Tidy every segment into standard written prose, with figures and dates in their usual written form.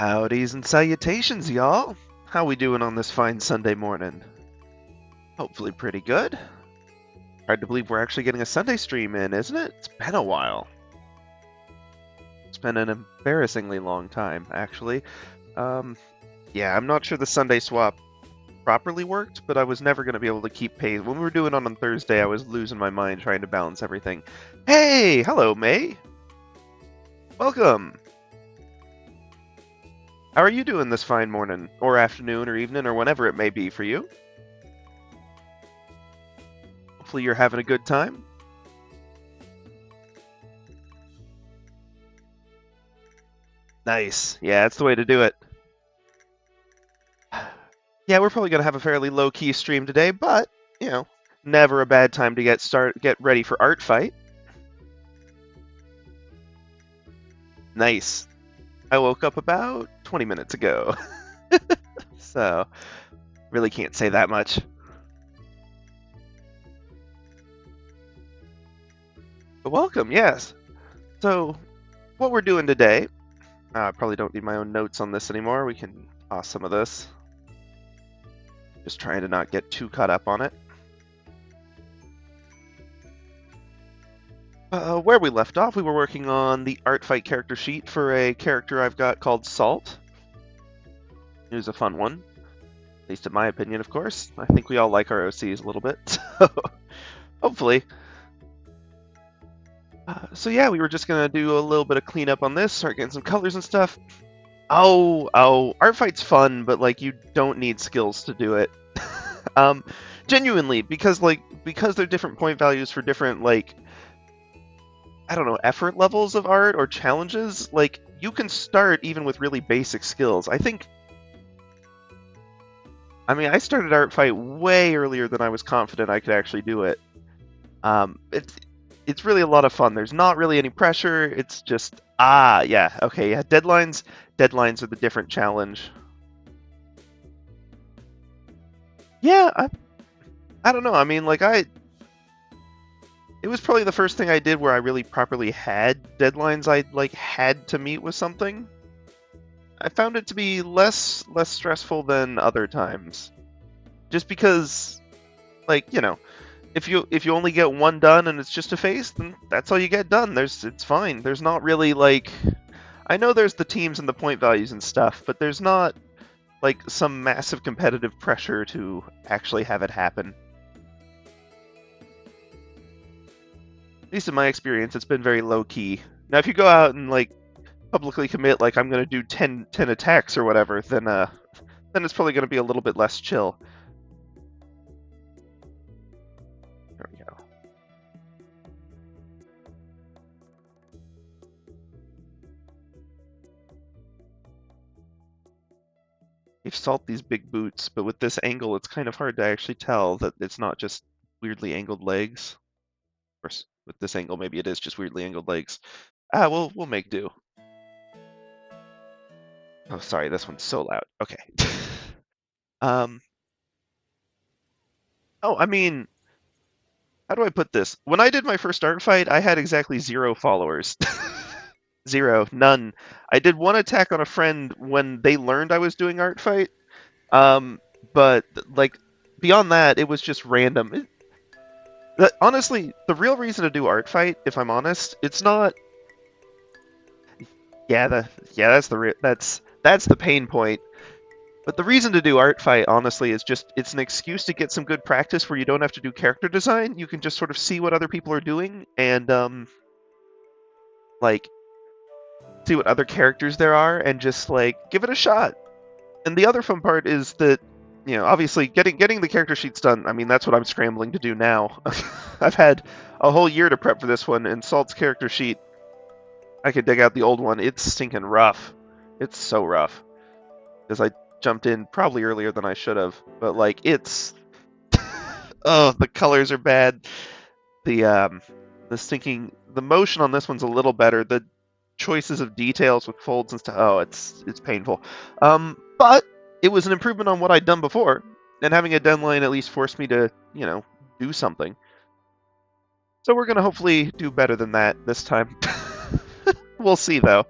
Howdys and salutations, y'all! How we doing on this fine Sunday morning? Hopefully pretty good. Hard to believe we're actually getting a Sunday stream in, isn't it? It's been a while. It's been an embarrassingly long time, actually. Yeah, I'm not sure the Sunday swap properly worked, but I was never going to be able to keep pace. When we were doing it on Thursday, I was losing my mind trying to balance everything. Hey! Hello, May! Welcome! How are you doing this fine morning, or afternoon, or evening, or whenever it may be for you? Hopefully you're having a good time. Nice. Yeah, that's the way to do it. Yeah, we're probably going to have a fairly low-key stream today, but, you know, never a bad time to get ready for ArtFight. Nice. I woke up about 20 minutes ago. So, really can't say that much. But welcome, yes. So, what we're doing today, I probably don't need my own notes on this anymore. We can toss some of this. Just trying to not get too caught up on it. Where we left off, we were working on the ArtFight character sheet for a character I've got called Salt. It was a fun one. At least in my opinion, of course. I think we all like our OCs a little bit, so hopefully. So yeah, we were just gonna do a little bit of cleanup on this, start getting some colors and stuff. Oh, ArtFight's fun, but like you don't need skills to do it. Genuinely, because they're different point values for different I don't know, effort levels of art or challenges. Like you can start even with really basic skills. I started ArtFight way earlier than I was confident I could actually do it. It's really a lot of fun. There's not really any pressure. It's just yeah, okay, yeah. Deadlines are the different challenge. Yeah, I don't know. I mean, it was probably the first thing I did where I really properly had deadlines I had to meet with something. I found it to be less stressful than other times. Just because, if you only get one done and it's just a face, then that's all you get done. It's fine. There's not really I know there's the teams and the point values and stuff, but there's not some massive competitive pressure to actually have it happen. At least in my experience, it's been very low-key. Now, if you go out and, publicly commit, I'm going to do 10 attacks or whatever, then it's probably going to be a little bit less chill. There we go. They've salt these big boots, but with this angle, it's kind of hard to actually tell that it's not just weirdly angled legs. Of course, with this angle, maybe it is just weirdly angled legs. We'll make do. Oh, sorry, this one's so loud. Okay. Oh, I mean, how do I put this? When I did my first ArtFight, I had exactly 0 followers. 0, none. I did one attack on a friend when they learned I was doing ArtFight. But beyond that, it was just random. Honestly, the real reason to do ArtFight, if I'm honest, it's not. Yeah, that's the pain point. But the reason to do ArtFight, honestly, is just it's an excuse to get some good practice where you don't have to do character design. You can just sort of see what other people are doing and see what other characters there are and just give it a shot. And the other fun part is that, obviously getting the character sheets done, I mean, that's what I'm scrambling to do now. I've had a whole year to prep for this one, and Salt's character sheet, I could dig out the old one. It's stinking rough. It's so rough. Because I jumped in probably earlier than I should have. But, it's... oh, the colors are bad. The motion on this one's a little better. The choices of details with folds and stuff, oh, it's painful. But it was an improvement on what I'd done before. And having a deadline at least forced me to, do something. So we're going to hopefully do better than that this time. We'll see, though.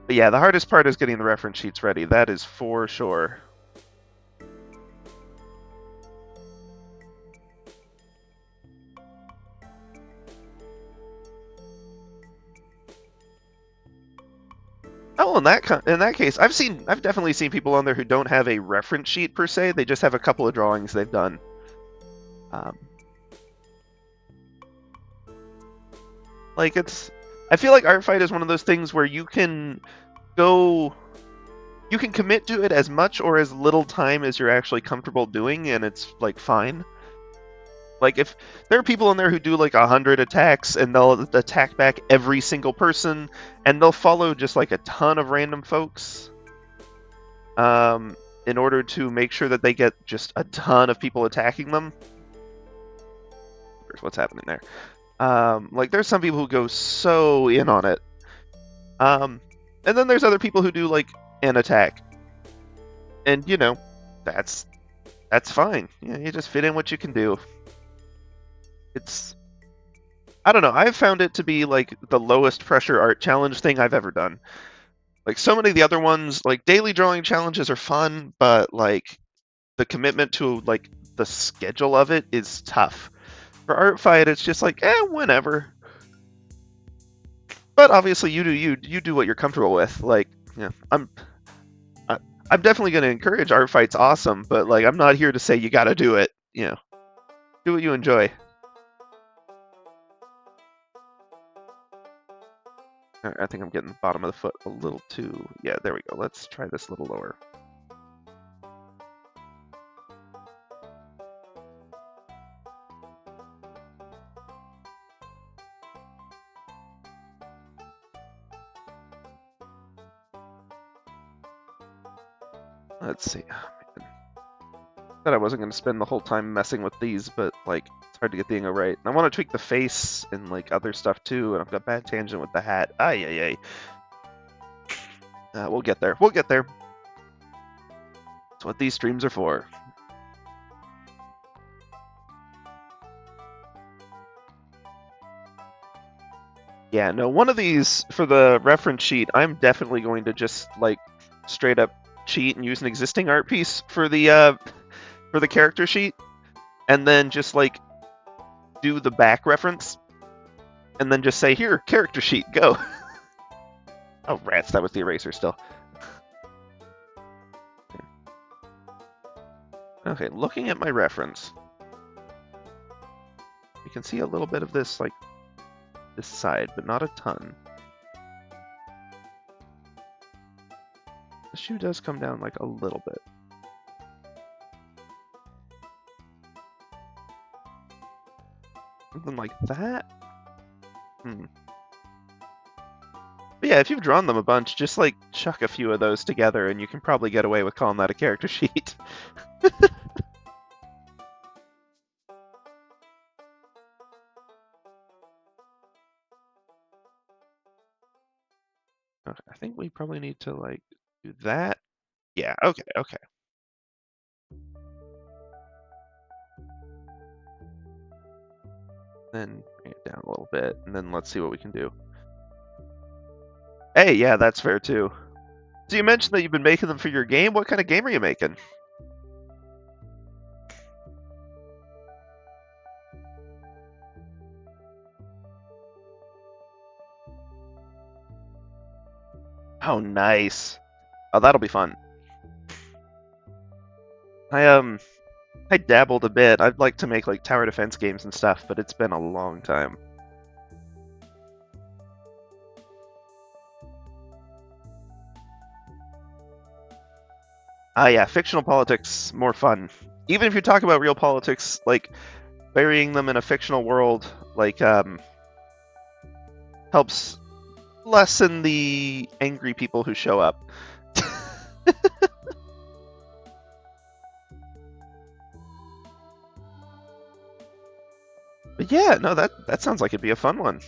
But yeah, the hardest part is getting the reference sheets ready. That is for sure. Oh, in that case, I've definitely seen people on there who don't have a reference sheet per se. They just have a couple of drawings they've done. Like I feel like ArtFight is one of those things where you can commit to it as much or as little time as you're actually comfortable doing, and it's like fine. Like if there are people in there who do like 100 attacks and they'll attack back every single person, and they'll follow just like a ton of random folks, in order to make sure that they get just a ton of people attacking them. What's happening there? Like there's some people who go so in on it. And then there's other people who do like an attack. And you know, that's fine. Yeah, you just fit in what you can do. I don't know, I've found it to be like the lowest pressure art challenge thing I've ever done. Like so many of the other ones, like daily drawing challenges are fun, but like the commitment to like the schedule of it is tough. For ArtFight, it's just like, whenever. But obviously, you do what you're comfortable with. Like, yeah, I'm definitely going to encourage ArtFight's awesome, but like, I'm not here to say you got to do it. You know, do what you enjoy. Right, I think I'm getting the bottom of the foot a little too. Yeah, there we go. Let's try this a little lower. Let's see. Oh, man. Said I wasn't going to spend the whole time messing with these, but like it's hard to get the angle right. And I want to tweak the face and like other stuff too. And I've got bad tangent with the hat. Ay. We'll get there. We'll get there. That's what these streams are for. Yeah, no, one of these for the reference sheet, I'm definitely going to just like straight up cheat and use an existing art piece for the character sheet, and then just like do the back reference, and then just say, here, character sheet, go. Oh, rats, that was the eraser still. Okay, looking at my reference, you can see a little bit of this, like, this side, but not a ton. The shoe does come down, like, a little bit. Something like that? But yeah, if you've drawn them a bunch, just, like, chuck a few of those together, and you can probably get away with calling that a character sheet. Okay, I think we probably need to, like, do that. Yeah, okay. Then bring it down a little bit, and then let's see what we can do. Hey, yeah, that's fair too. So you mentioned that you've been making them for your game. What kind of game are you making? Oh, nice. Oh, that'll be fun. I dabbled a bit. I'd like to make like tower defense games and stuff, but it's been a long time. Ah, yeah, fictional politics, more fun. Even if you talk about real politics, like burying them in a fictional world, like helps lessen the angry people who show up. But yeah, no, that sounds like it'd be a fun one.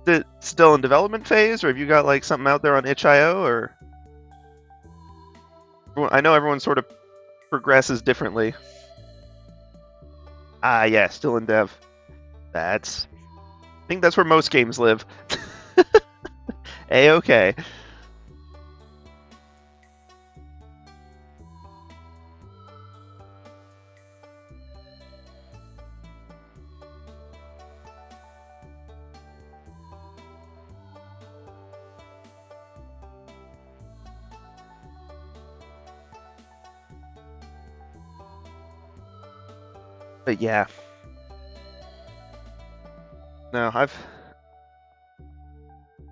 Is it still in development phase, or have you got like something out there on itch.io, or? I know everyone sort of progresses differently. Ah, yeah, still in dev. I think that's where most games live. A-okay. But yeah. No,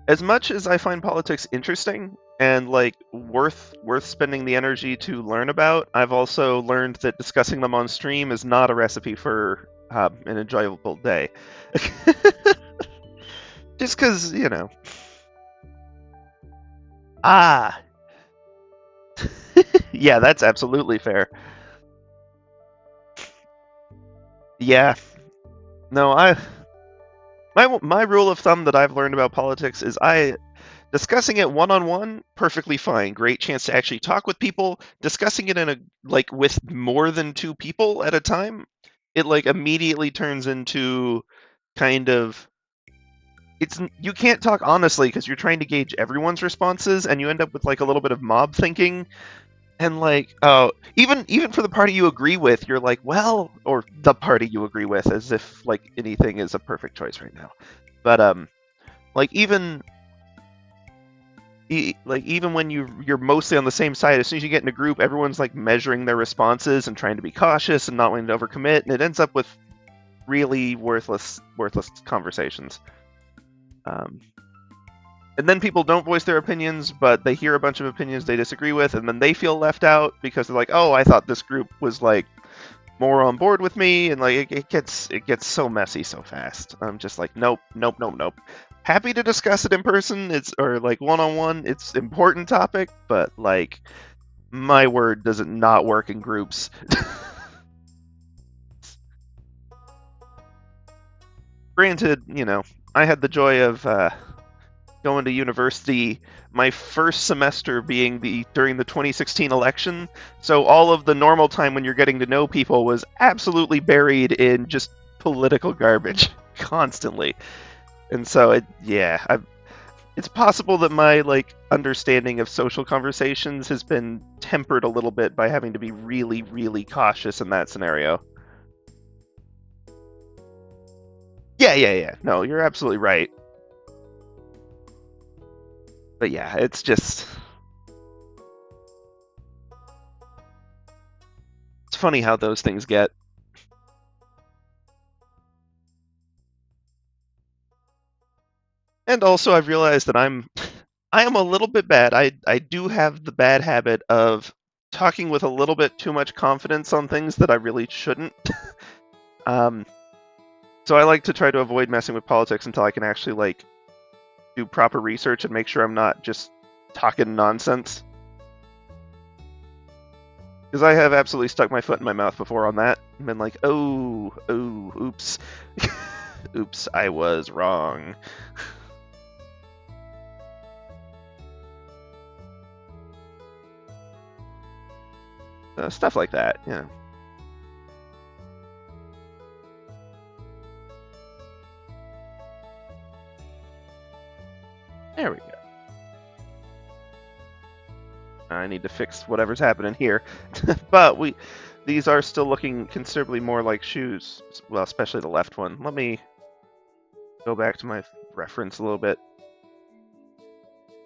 as much as I find politics interesting and like worth spending the energy to learn about, I've also learned that discussing them on stream is not a recipe for an enjoyable day. Just because, Ah, yeah, that's absolutely fair. Yeah, no, my rule of thumb that I've learned about politics is discussing it one-on-one, perfectly fine. Great chance to actually talk with people. Discussing it in a like with more than two people at a time, it like immediately turns into kind of you can't talk honestly because you're trying to gauge everyone's responses and you end up with like a little bit of mob thinking and like oh even for the party you agree with you're like well or the party you agree with as if like anything is a perfect choice right now but like even when you're mostly on the same side, as soon as you get in a group, everyone's like measuring their responses and trying to be cautious and not wanting to overcommit, and it ends up with really worthless conversations. And then people don't voice their opinions, but they hear a bunch of opinions they disagree with, and then they feel left out because they're like, "Oh, I thought this group was like more on board with me," and like it gets so messy so fast. I'm just like, nope, nope, nope, nope. Happy to discuss it in person. It's or like one-on-one. It's important topic, but like my word does it not work in groups. Granted, I had the joy of going to university my first semester being during the 2016 election, so all of the normal time when you're getting to know people was absolutely buried in just political garbage constantly. And so it's possible that my like understanding of social conversations has been tempered a little bit by having to be really, really cautious in that scenario. Yeah. No, you're absolutely right. But yeah, it's funny how those things get. And also I've realized that I am a little bit bad. I do have the bad habit of talking with a little bit too much confidence on things that I really shouldn't. um, so I like to try to avoid messing with politics until I can actually like do proper research and make sure I'm not just talking nonsense. Because I have absolutely stuck my foot in my mouth before on that and been like, oh, oops. Oops, I was wrong. Stuff like that, yeah. There we go. I need to fix whatever's happening here. But these are still looking considerably more like shoes. Well, especially the left one. Let me go back to my reference a little bit.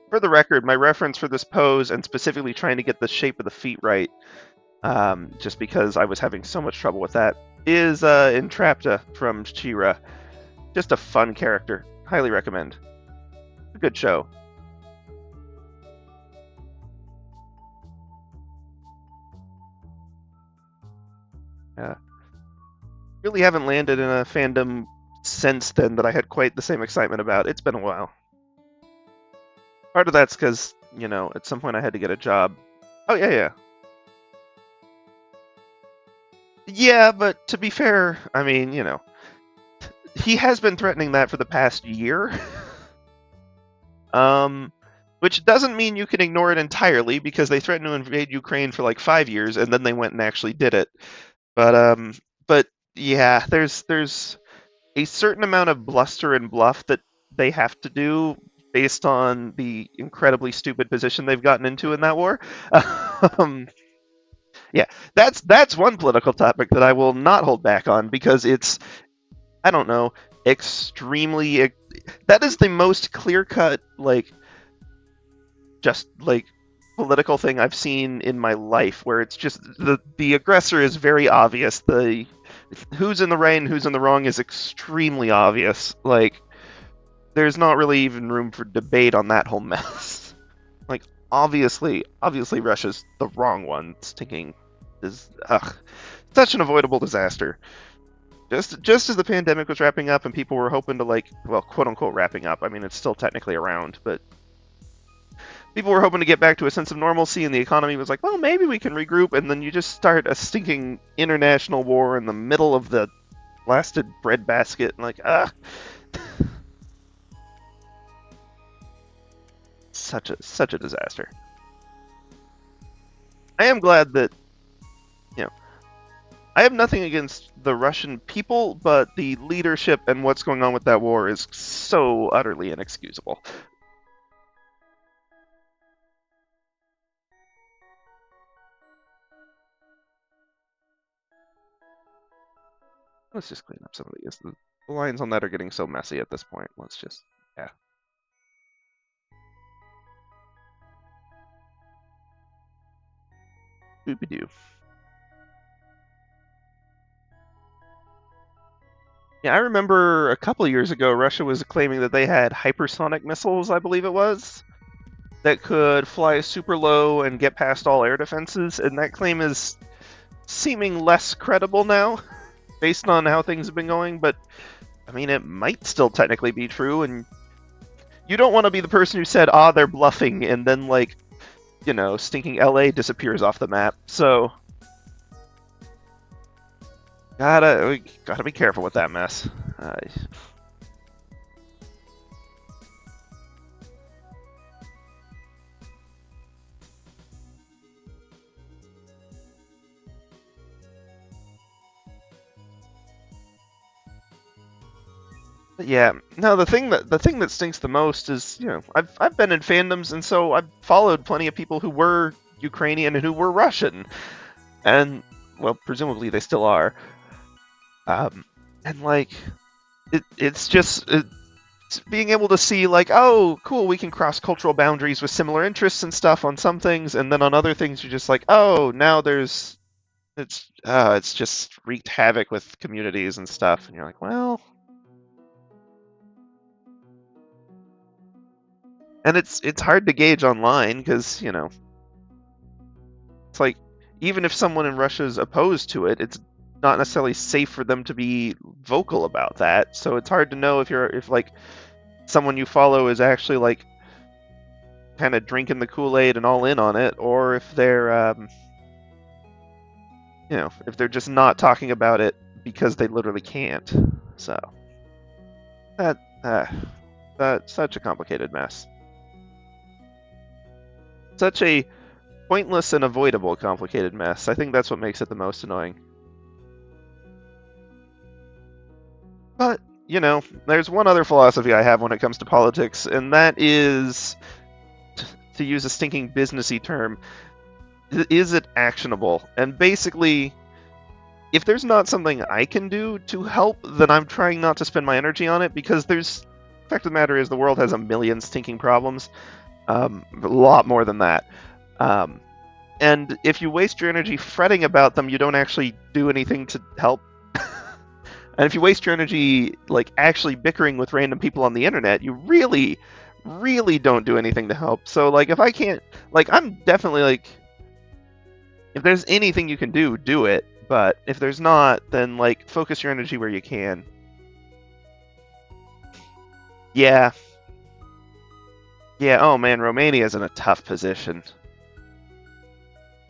For the record, my reference for this pose and specifically trying to get the shape of the feet right, just because I was having so much trouble with that, is Entrapta from She-Ra. Just a fun character. Highly recommend. A good show. Really haven't landed in a fandom since then that I had quite the same excitement about. It's been a while. Part of that's because, at some point I had to get a job. Oh, yeah. Yeah, but to be fair, I mean, he has been threatening that for the past year. Which doesn't mean you can ignore it entirely because they threatened to invade Ukraine for like 5 years and then they went and actually did it. But yeah, there's a certain amount of bluster and bluff that they have to do based on the incredibly stupid position they've gotten into in that war. um, yeah, that's one political topic that I will not hold back on because it's, I don't know, extremely. That is the most clear cut, like, just like political thing I've seen in my life, where it's just the aggressor is very obvious. The who's in the right and who's in the wrong is extremely obvious. Like, there's not really even room for debate on that whole mess. Like, obviously, Russia's the wrong one. Stinking is such an avoidable disaster. Just as the pandemic was wrapping up and people were hoping to, like, well, quote unquote wrapping up. I mean, it's still technically around, but people were hoping to get back to a sense of normalcy, and the economy was like, well, maybe we can regroup, and then you just start a stinking international war in the middle of the blasted breadbasket, and like, such a disaster. I am glad that, you know, I have nothing against the Russian people, but the leadership and what's going on with that war is so utterly inexcusable. Let's just clean up some of these. The lines on that are getting so messy at this point. Let's just, yeah. Boopy-doo. Yeah, I remember a couple of years ago, Russia was claiming that they had hypersonic missiles, I believe it was, that could fly super low and get past all air defenses, and that claim is seeming less credible now, based on how things have been going, but, I mean, it might still technically be true, and you don't want to be the person who said, they're bluffing, and then, like, you know, stinking LA disappears off the map, so we gotta be careful with that mess. But yeah, no, the thing that stinks the most is, you know, I've been in fandoms, and so I've followed plenty of people who were Ukrainian and who were Russian, and, well, presumably they still are. And like, it's just it's being able to see, like, oh, cool, we can cross cultural boundaries with similar interests and stuff on some things, and then on other things you're just like, oh, now it's just wreaked havoc with communities and stuff, and you're like, well. And it's hard to gauge online because, you know, it's like, even if someone in Russia is opposed to it, it's not necessarily safe for them to be vocal about that. So it's hard to know if like someone you follow is actually like kind of drinking the Kool-Aid and all in on it, or if they're you know, if they're just not talking about it because they literally can't. So that's such a complicated mess. Such a pointless and avoidable complicated mess. I think that's what makes it the most annoying. But, you know, there's one other philosophy I have when it comes to politics, and that is, to use a stinking businessy term, is it actionable? And basically, if there's not something I can do to help, then I'm trying not to spend my energy on it, because the fact of the matter is the world has a million stinking problems. A lot more than that. And if you waste your energy fretting about them, you don't actually do anything to help. And if you waste your energy, like, actually bickering with random people on the internet, you really, really don't do anything to help. So, like, if I can't, like, I'm definitely, like, if there's anything you can do, do it. But if there's not, then, like, focus your energy where you can. Yeah. Yeah, oh man, Romania's in a tough position.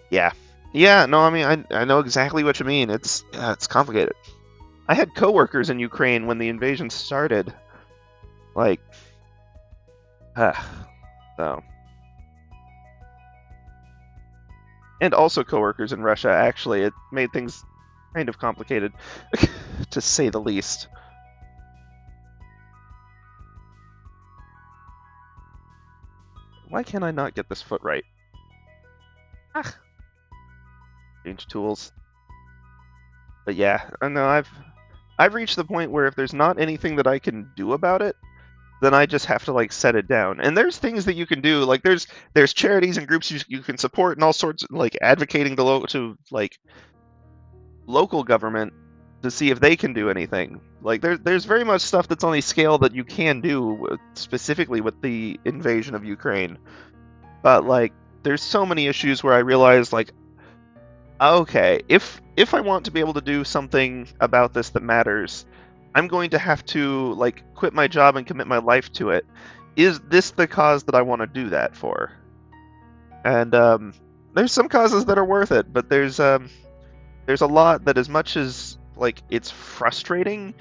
Yeah. Yeah, no, I mean, I know exactly what you mean. It's complicated. I had coworkers in Ukraine when the invasion started. Like, so. And also coworkers in Russia, actually. It made things kind of complicated, to say the least. Why can't I not get this foot right? Ah. Change tools. But yeah, I know I've reached the point where if there's not anything that I can do about it, then I just have to like set it down. And there's things that you can do, like there's charities and groups you can support and all sorts, like advocating to like local government to see if they can do anything. Like there's very much stuff that's on a scale that you can do specifically with the invasion of Ukraine. But like there's so many issues where I realize like, okay, if I want to be able to do something about this that matters, I'm going to have to like quit my job and commit my life to it. Is this the cause that I want to do that for? And there's some causes that are worth it, but there's a lot that, as much as like it's frustrating,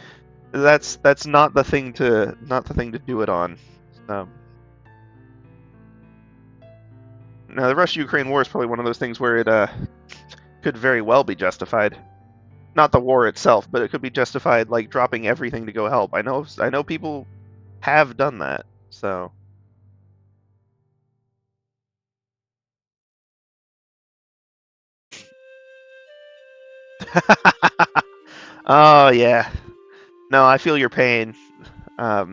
that's not the thing to do it on. Now the Russia-Ukraine war is probably one of those things where it could very well be justified. Not the war itself, but it could be justified, like dropping everything to go help. I know people have done that, so. Oh yeah, no, I feel your pain. I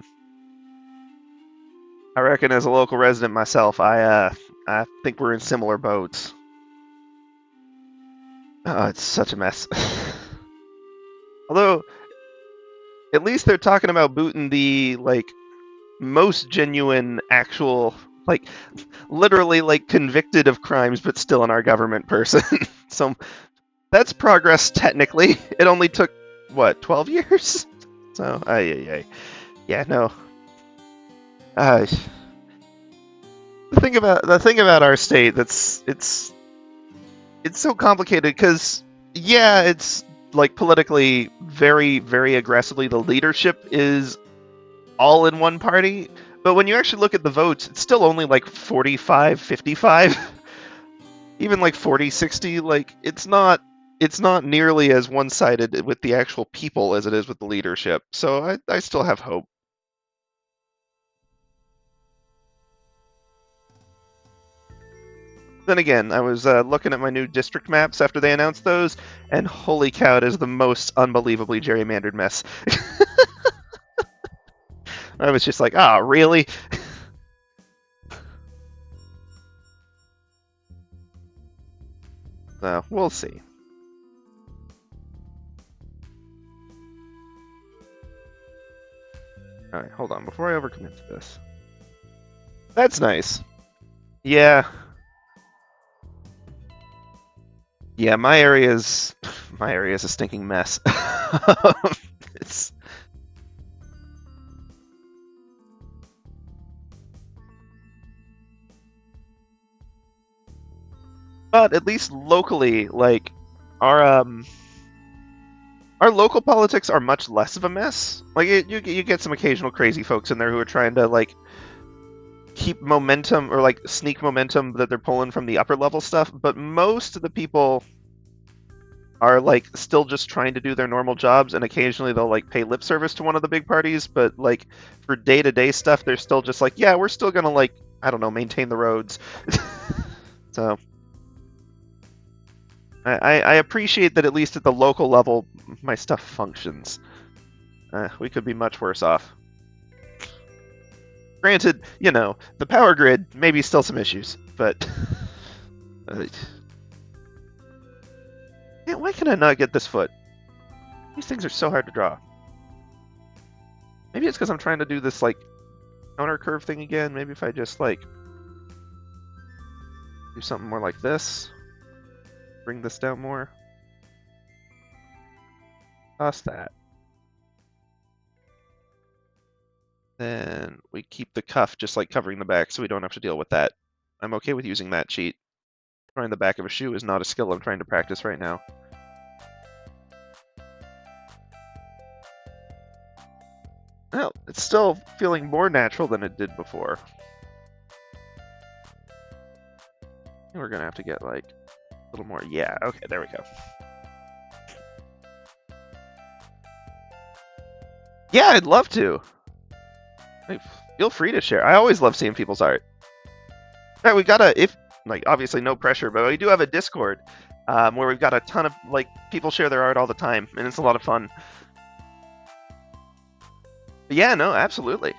reckon as a local resident myself, I think we're in similar boats. Oh, it's such a mess. Although, at least they're talking about booting the like most genuine, actual, like literally like convicted of crimes but still in our government person. So that's progress technically. It only took what, 12 years? So yeah, no. The thing about our state that's it's so complicated because yeah, it's like politically very, very aggressively the leadership is all in one party, but when you actually look at the votes, it's still only like 45-55. Even like 40-60, like it's not nearly as one-sided with the actual people as it is with the leadership. So I still have hope. Then again, I was looking at my new district maps after they announced those, and holy cow, it is the most unbelievably gerrymandered mess. I was just like, ah, oh, really? So, we'll see. Alright, hold on, before I overcommit to this. That's nice. Yeah. Yeah, my area's a stinking mess. It's... But at least locally, like our local politics are much less of a mess. Like you get some occasional crazy folks in there who are trying to like keep momentum or like sneak momentum that they're pulling from the upper level stuff, but most of the people are like still just trying to do their normal jobs, and occasionally they'll like pay lip service to one of the big parties, but like for day-to-day stuff they're still just like, yeah, we're still gonna like, I don't know, maintain the roads. So I appreciate that at least at the local level my stuff functions. We could be much worse off. Granted, you know, the power grid maybe still some issues, but yeah, why can I not get this foot? These things are so hard to draw. Maybe it's because I'm trying to do this like counter curve thing again. Maybe if I just like do something more like this, bring this down more. Toss that. Then we keep the cuff just like covering the back so we don't have to deal with that. I'm okay with using that cheat. Drawing the back of a shoe is not a skill I'm trying to practice right now. Well, it's still feeling more natural than it did before. We're gonna have to get like a little more. Yeah, okay, there we go. Yeah, I'd love to. Like, feel free to share. I always love seeing people's art. All right, we got like obviously no pressure, but we do have a Discord where we've got a ton of like people share their art all the time, and it's a lot of fun. But yeah, no, absolutely.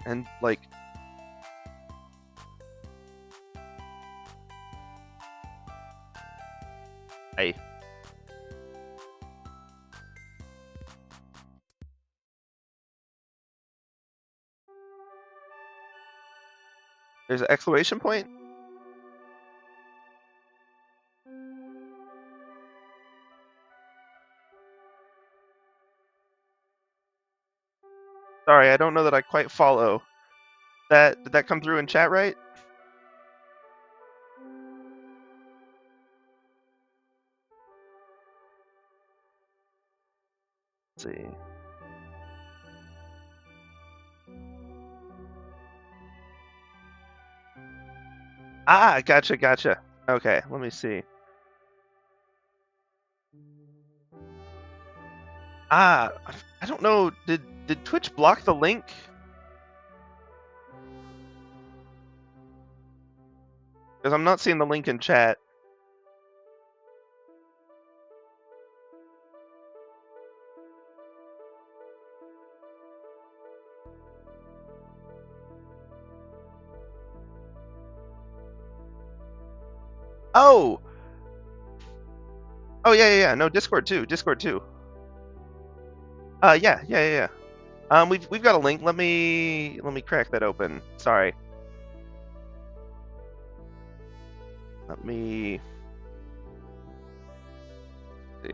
And like, hey, there's an exclamation point. Sorry, I don't know that I quite follow. Did that come through in chat right? Let's see. Ah, gotcha. Okay, let me see. Ah, I don't know. Did Twitch block the link? Because I'm not seeing the link in chat. Oh, yeah. No, Discord too. Yeah. We've got a link. Let me crack that open. Sorry. Let me see.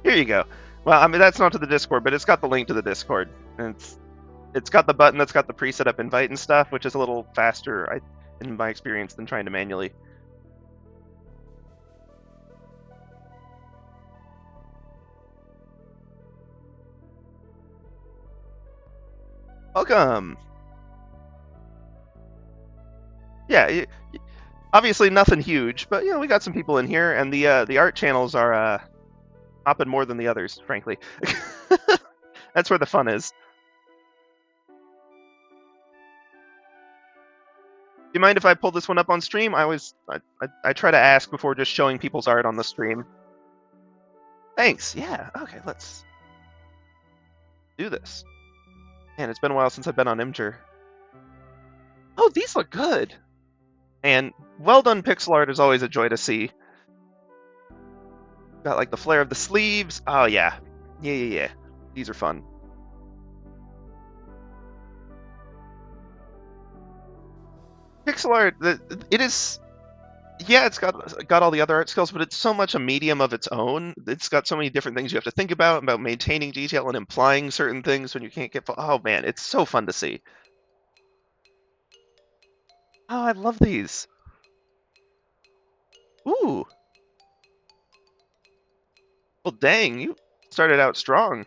Here you go. Well, I mean that's not to the Discord, but it's got the link to the Discord, and it's got the button that's got the preset up invite and stuff, which is a little faster, in my experience, than trying to manually. Welcome. Yeah, obviously nothing huge, but we got some people in here, and the art channels are popping more than the others, frankly. That's where the fun is. Do you mind if I pull this one up on stream? I try to ask before just showing people's art on the stream. Thanks. Yeah. Okay. Let's do this. Man, it's been a while since I've been on Imgur. Oh, these look good. And well done pixel art is always a joy to see. Got like the flare of the sleeves. Oh yeah. Yeah. These are fun. Pixel art, it is. Yeah, it's got all the other art skills, but it's so much a medium of its own. It's got so many different things you have to think about maintaining detail and implying certain things when you can't get. Oh man, it's so fun to see. Oh, I love these. Ooh. Well, dang, you started out strong.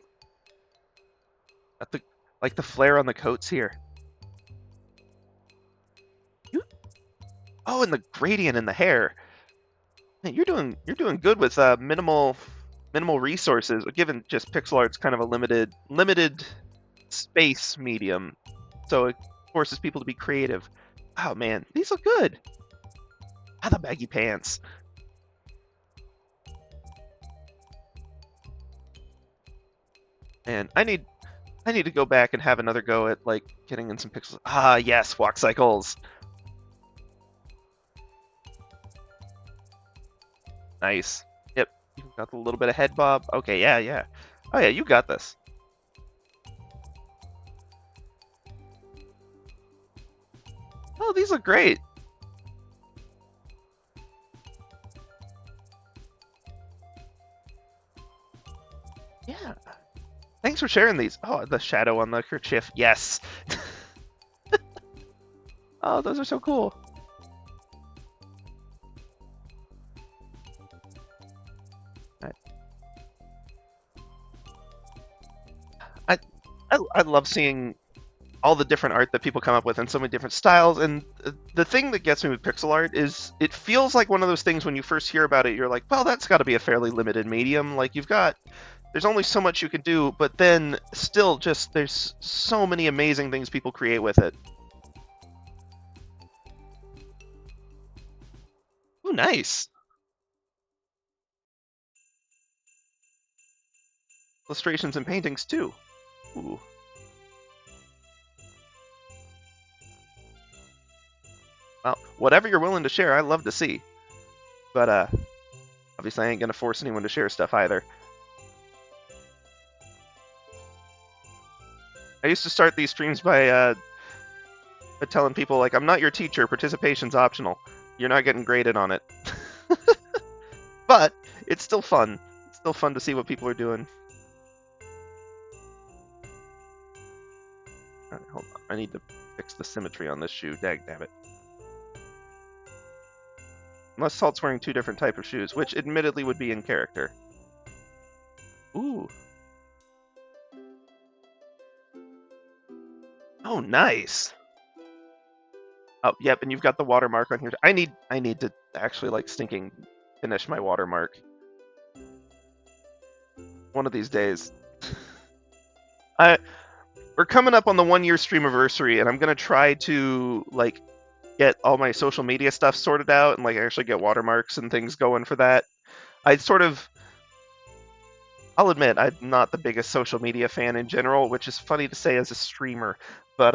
Got the flare on the coats here. You, oh, and the gradient in the hair. Man, you're doing good with minimal resources, given just pixel art's kind of a limited space medium, so it forces people to be creative. Oh man, these look good. Ah, the baggy pants. And I need to go back and have another go at like getting in some pixels. Ah, yes, walk cycles. Nice. Yep, you got a little bit of head bob. Okay, yeah. Oh yeah, you got this. Oh, these look great. Yeah. Thanks for sharing these. Oh, the shadow on the kerchief. Yes. Oh, those are so cool. I love seeing all the different art that people come up with and so many different styles. And the thing that gets me with pixel art is it feels like one of those things when you first hear about it, you're like, well, that's got to be a fairly limited medium. Like there's only so much you can do, but then still just there's so many amazing things people create with it. Ooh, nice. Illustrations and paintings too. Ooh. Well, whatever you're willing to share, I love to see. But obviously I ain't gonna force anyone to share stuff either. I used to start these streams by telling people like, I'm not your teacher, participation's optional. You're not getting graded on it. But it's still fun. It's still fun to see what people are doing. Hold on, I need to fix the symmetry on this shoe. Dagnabbit. Unless Salt's wearing two different type of shoes, which admittedly would be in character. Ooh. Oh, nice. Oh, yep, and you've got the watermark on here. I need to actually like stinking finish my watermark. One of these days. We're coming up on the 1-year streamiversary, and I'm gonna try to like get all my social media stuff sorted out and like actually get watermarks and things going for that. I'll admit I'm not the biggest social media fan in general, which is funny to say as a streamer, but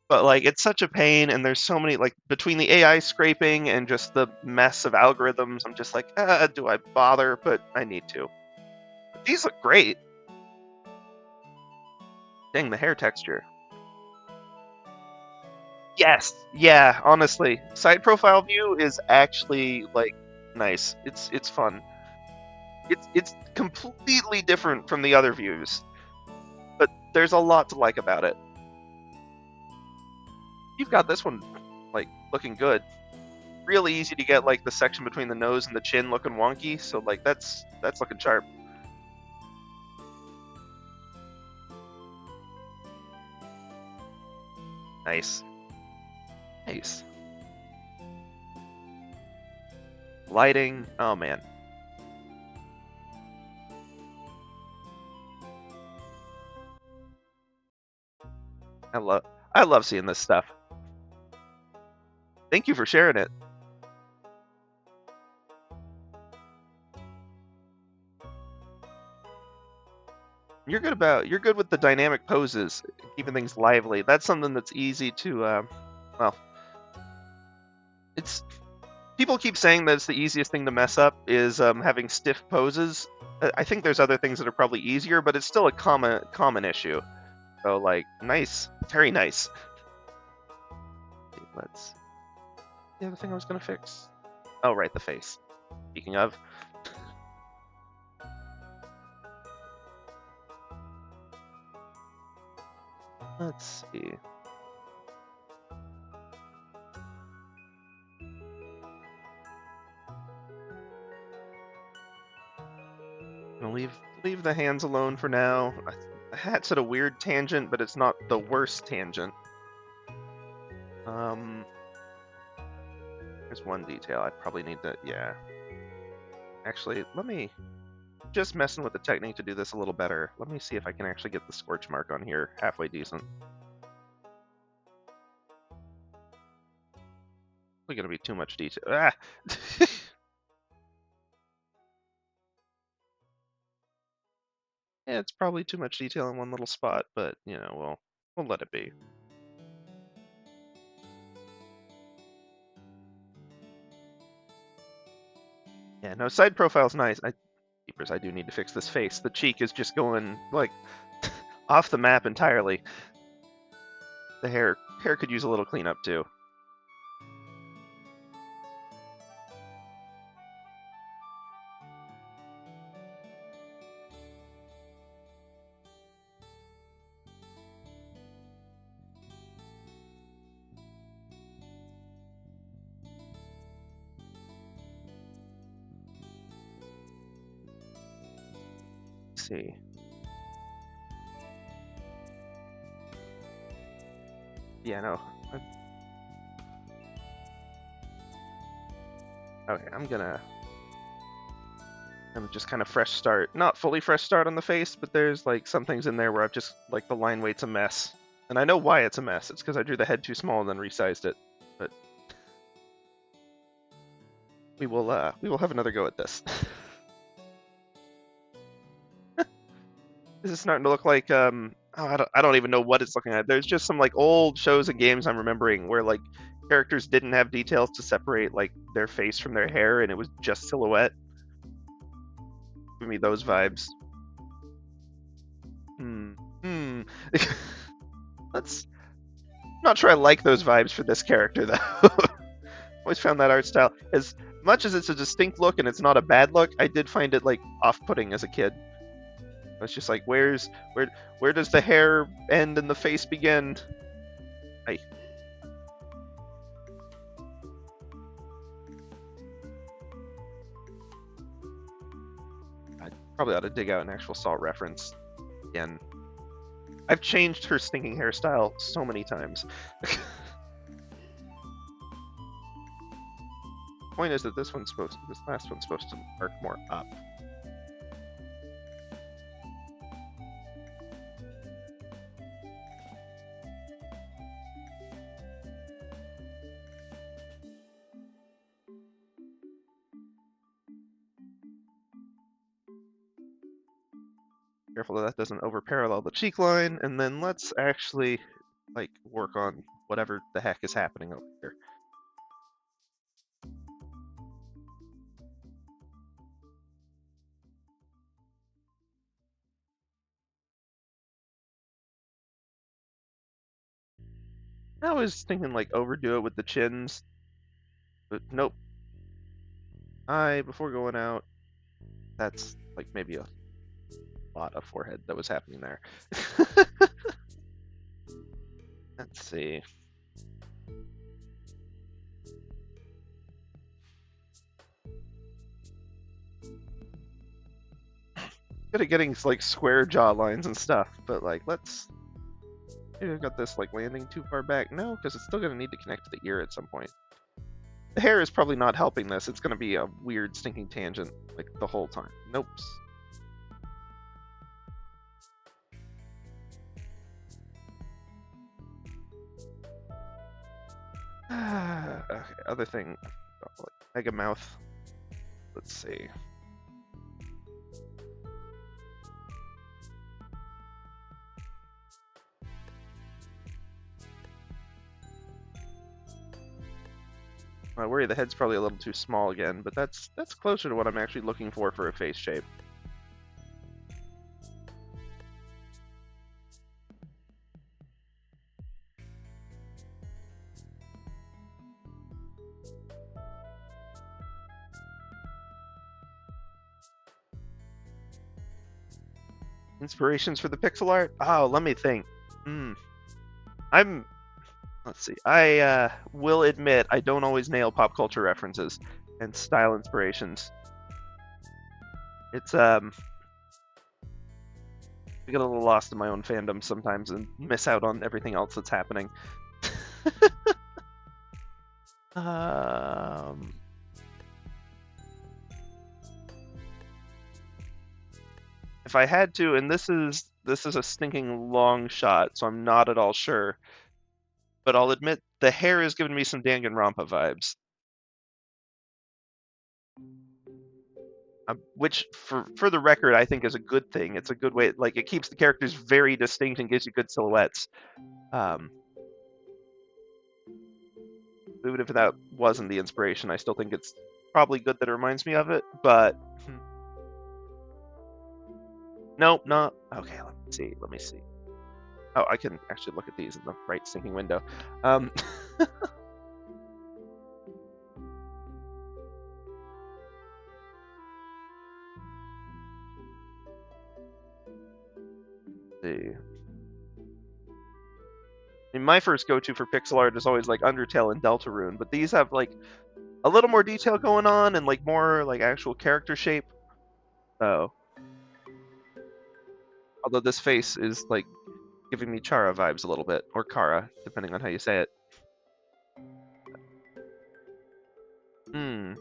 but like it's such a pain, and there's so many like between the AI scraping and just the mess of algorithms, I'm just like, do I bother? But I need to. But these look great. Dang, the hair texture. Yes, yeah, honestly. Side profile view is actually like nice. It's fun. It's completely different from the other views, but there's a lot to like about it. You've got this one like looking good. Really easy to get like the section between the nose and the chin looking wonky, so like that's looking sharp. Nice. Nice. Lighting. Oh man. I love seeing this stuff. Thank you for sharing it. You're good with the dynamic poses, keeping things lively. That's something that's easy to well, it's people keep saying that it's the easiest thing to mess up is having stiff poses. I think there's other things that are probably easier, but it's still a common issue. So like, nice, very nice. Let's. The other thing I was gonna fix. Oh right, the face. Speaking of. Let's see. I'll leave the hands alone for now. The hat's at a weird tangent, but it's not the worst tangent. There's one detail I probably need to, yeah. Actually, let me, just messing with the technique to do this a little better. Let me see if I can actually get the scorch mark on here halfway decent. Probably gonna be too much detail. Ah! Yeah, it's probably too much detail in one little spot, but you know, we'll let it be. Yeah, no, side profile's nice. I do need to fix this face. The cheek is just going like off the map entirely. The hair could use a little cleanup too. Let's see. yeah, no. Okay, I'm just kind of fresh start. Not fully fresh start on the face, but there's like some things in there where I've just, like, the line weight's a mess. And I know why it's a mess. It's because I drew the head too small and then resized it. But we will have another go at this. This is starting to look like I don't even know what it's looking at. There's just some like old shows and games I'm remembering where like characters didn't have details to separate like their face from their hair, and it was just silhouette. Give me those vibes. Let's. I'm not sure I like those vibes for this character though. Always found that art style, as much as it's a distinct look and it's not a bad look, I did find it like off-putting as a kid. It's just like, where does the hair end and the face begin? I probably ought to dig out an actual Salt reference again. I've changed her stinking hairstyle so many times. Point is that this last one's supposed to arc more up. Careful that doesn't over parallel the cheek line, and then let's actually like work on whatever the heck is happening over here. I was thinking like overdo it with the chins, but nope. Before going out, that's like maybe a lot of forehead that was happening there. Let's see. Good at getting like square jaw lines and stuff, but like maybe I've got this like landing too far back. No, because it's still gonna need to connect to the ear at some point. The hair is probably not helping this. It's gonna be a weird stinking tangent like the whole time. Nope. Okay, other thing, like mega mouth. Let's see. I worry the head's probably a little too small again, but that's closer to what I'm actually looking for a face shape. Inspirations for the pixel art? Oh, let me think. Let's see. I will admit I don't always nail pop culture references and style inspirations. It's I get a little lost in my own fandom sometimes and miss out on everything else that's happening. If I had to, and this is a stinking long shot, so I'm not at all sure, but I'll admit the hair is giving me some Danganronpa vibes. Which, for the record, I think is a good thing. It's a good way, like, it keeps the characters very distinct and gives you good silhouettes. Even if that wasn't the inspiration, I still think it's probably good that it reminds me of it, but... Nope, not... Okay, let me see. Oh, I can actually look at these in the right stinking window. See. I mean, my first go-to for pixel art is always like Undertale and Deltarune, but these have like a little more detail going on and like more like actual character shape. So, although this face is like giving me Chara vibes a little bit, or Kara, depending on how you say it. Hmm.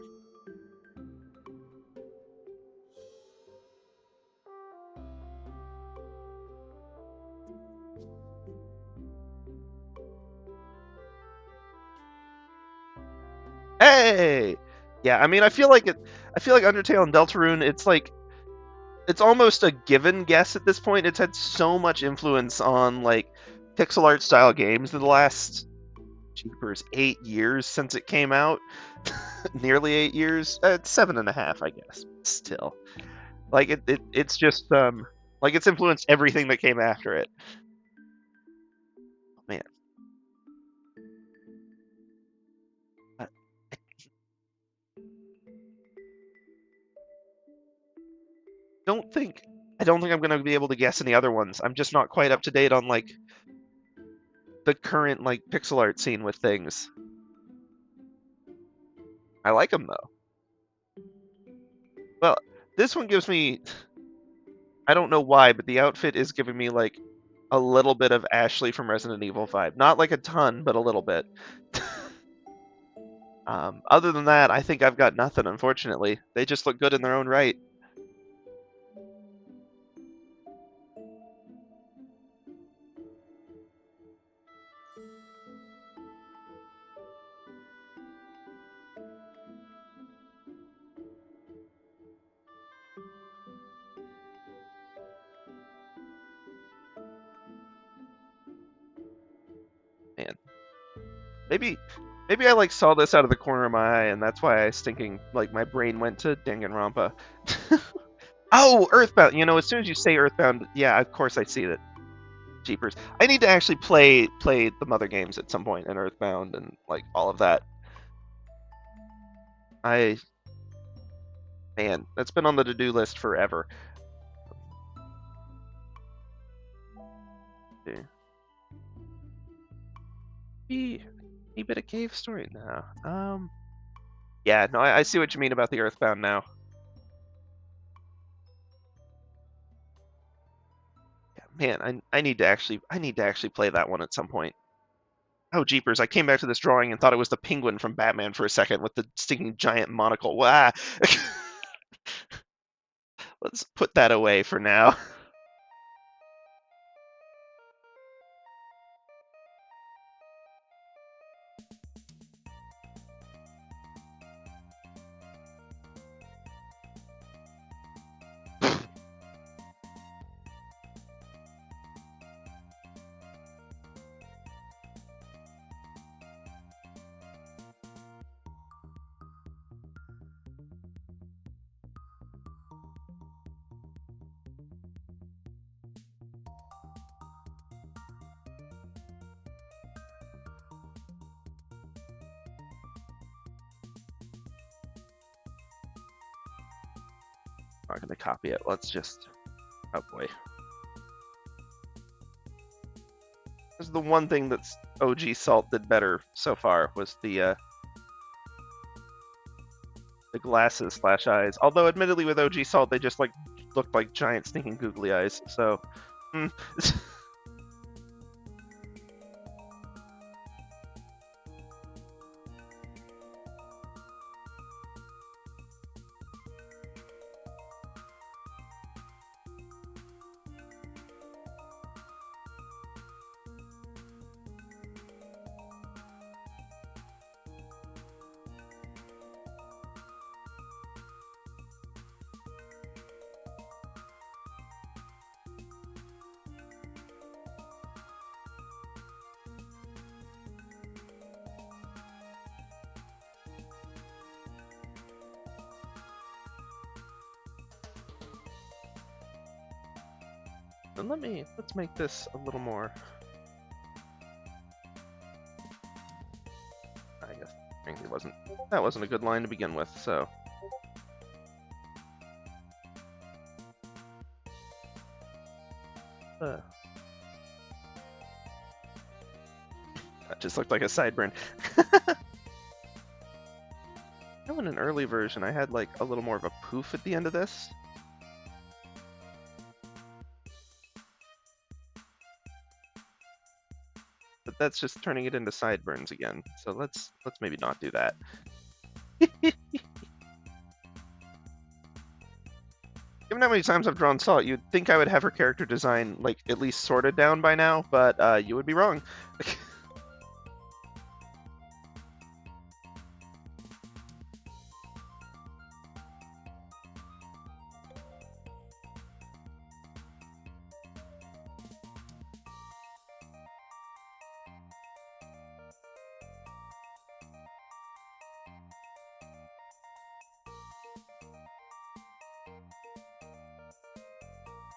Hey! Yeah, I mean, I feel like Undertale and Deltarune, it's almost a given guess at this point. It's had so much influence on like pixel art style games in the last jeepers 8 years since it came out. Nearly 8 years. It's 7.5, I guess. Still, like it's just like it's influenced everything that came after it. Man, I I don't think I'm gonna be able to guess any other ones. I'm just not quite up to date on like the current like pixel art scene with things. I like them though. Well, this one gives me, I don't know why, but the outfit is giving me like a little bit of Ashley from Resident Evil vibe. Not like a ton, but a little bit. Other than that, I think I've got nothing, unfortunately. They just look good in their own right. Man, maybe I like saw this out of the corner of my eye, and that's why I was thinking like my brain went to Danganronpa. Oh, Earthbound. You know, as soon as you say Earthbound, yeah, of course I see that. Jeepers. I need to actually play the Mother games at some point, and Earthbound and like all of that. I Man, that's been on the to-do list forever. Okay. A bit of cave story now. Yeah, no, I see what you mean about the Earthbound now. Yeah, man, I need to actually play that one at some point. Oh jeepers! I came back to this drawing and thought it was the Penguin from Batman for a second with the stinking giant monocle. Wow. Let's put that away for now. I'm not gonna copy it. Let's just. Oh boy. This is the one thing that's OG Salt did better so far was the glasses / eyes. Although, admittedly, with OG Salt, they just like looked like giant stinking googly eyes. So, then let's make this a little more. I guess frankly that wasn't a good line to begin with. So. That just looked like a sideburn. In an early version, I had like a little more of a poof at the end of this. that's just turning it into sideburns again. So let's maybe not do that. Given how many times I've drawn Salt, you'd think I would have her character design like at least sorted down by now, but you would be wrong.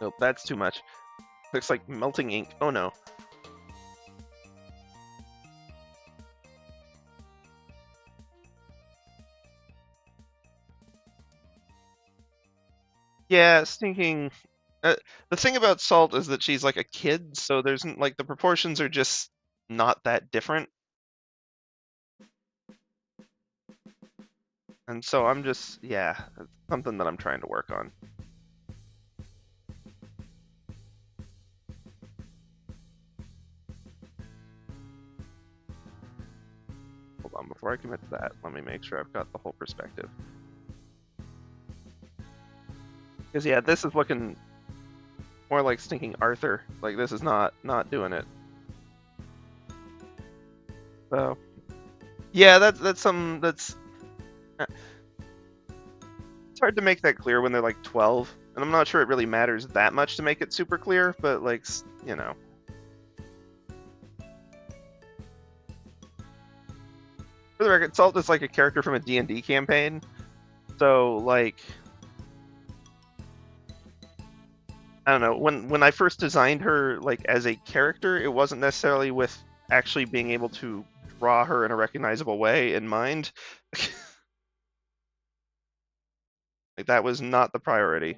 Nope, that's too much. Looks like melting ink. Oh no. Yeah, stinking. The thing about Salt is that she's like a kid, so there's like the proportions are just not that different. And so I'm just, yeah, it's something that I'm trying to work on. Hold on, before I commit to that, let me make sure I've got the whole perspective. Because yeah, this is looking more like stinking Arthur. Like this is not doing it. So yeah, that's some that's. It's hard to make that clear when they're like 12, and I'm not sure it really matters that much to make it super clear, but like, you know. For the record, Salt is like a character from a D&D campaign, so like, I don't know, when I first designed her like as a character, it wasn't necessarily with actually being able to draw her in a recognizable way in mind. Like that was not the priority.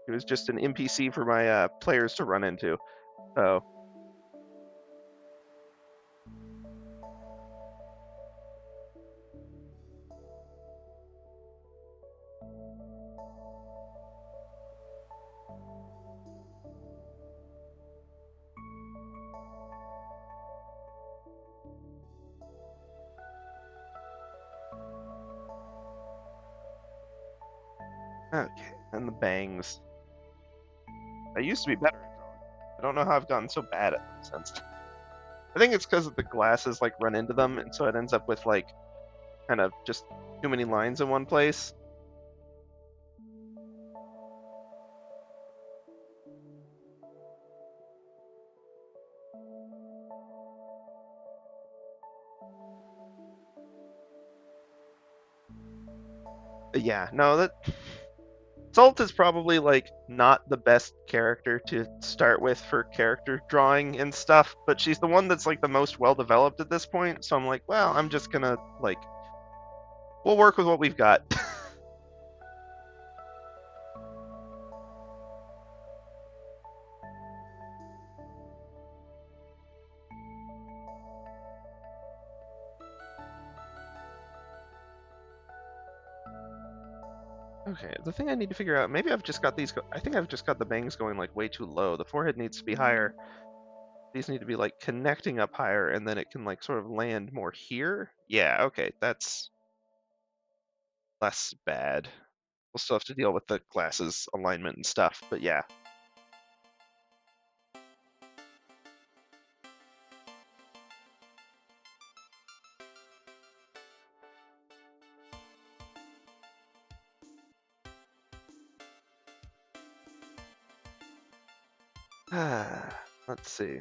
It was just an NPC for my players to run into. So okay, and the bangs. I used to be better at drawing. I don't know how I've gotten so bad at them since. I think it's because the glasses like run into them, and so it ends up with like kind of just too many lines in one place. But yeah, no, that Salt is probably like not the best character to start with for character drawing and stuff, but she's the one that's like the most well developed at this point. So I'm like, well, I'm just gonna like, we'll work with what we've got. Okay, the thing I need to figure out, maybe I've just got these, I think I've just got the bangs going like way too low. The forehead needs to be higher. These need to be like connecting up higher, and then it can like sort of land more here. Yeah, okay, that's less bad. We'll still have to deal with the glasses alignment and stuff, but yeah. Let's see.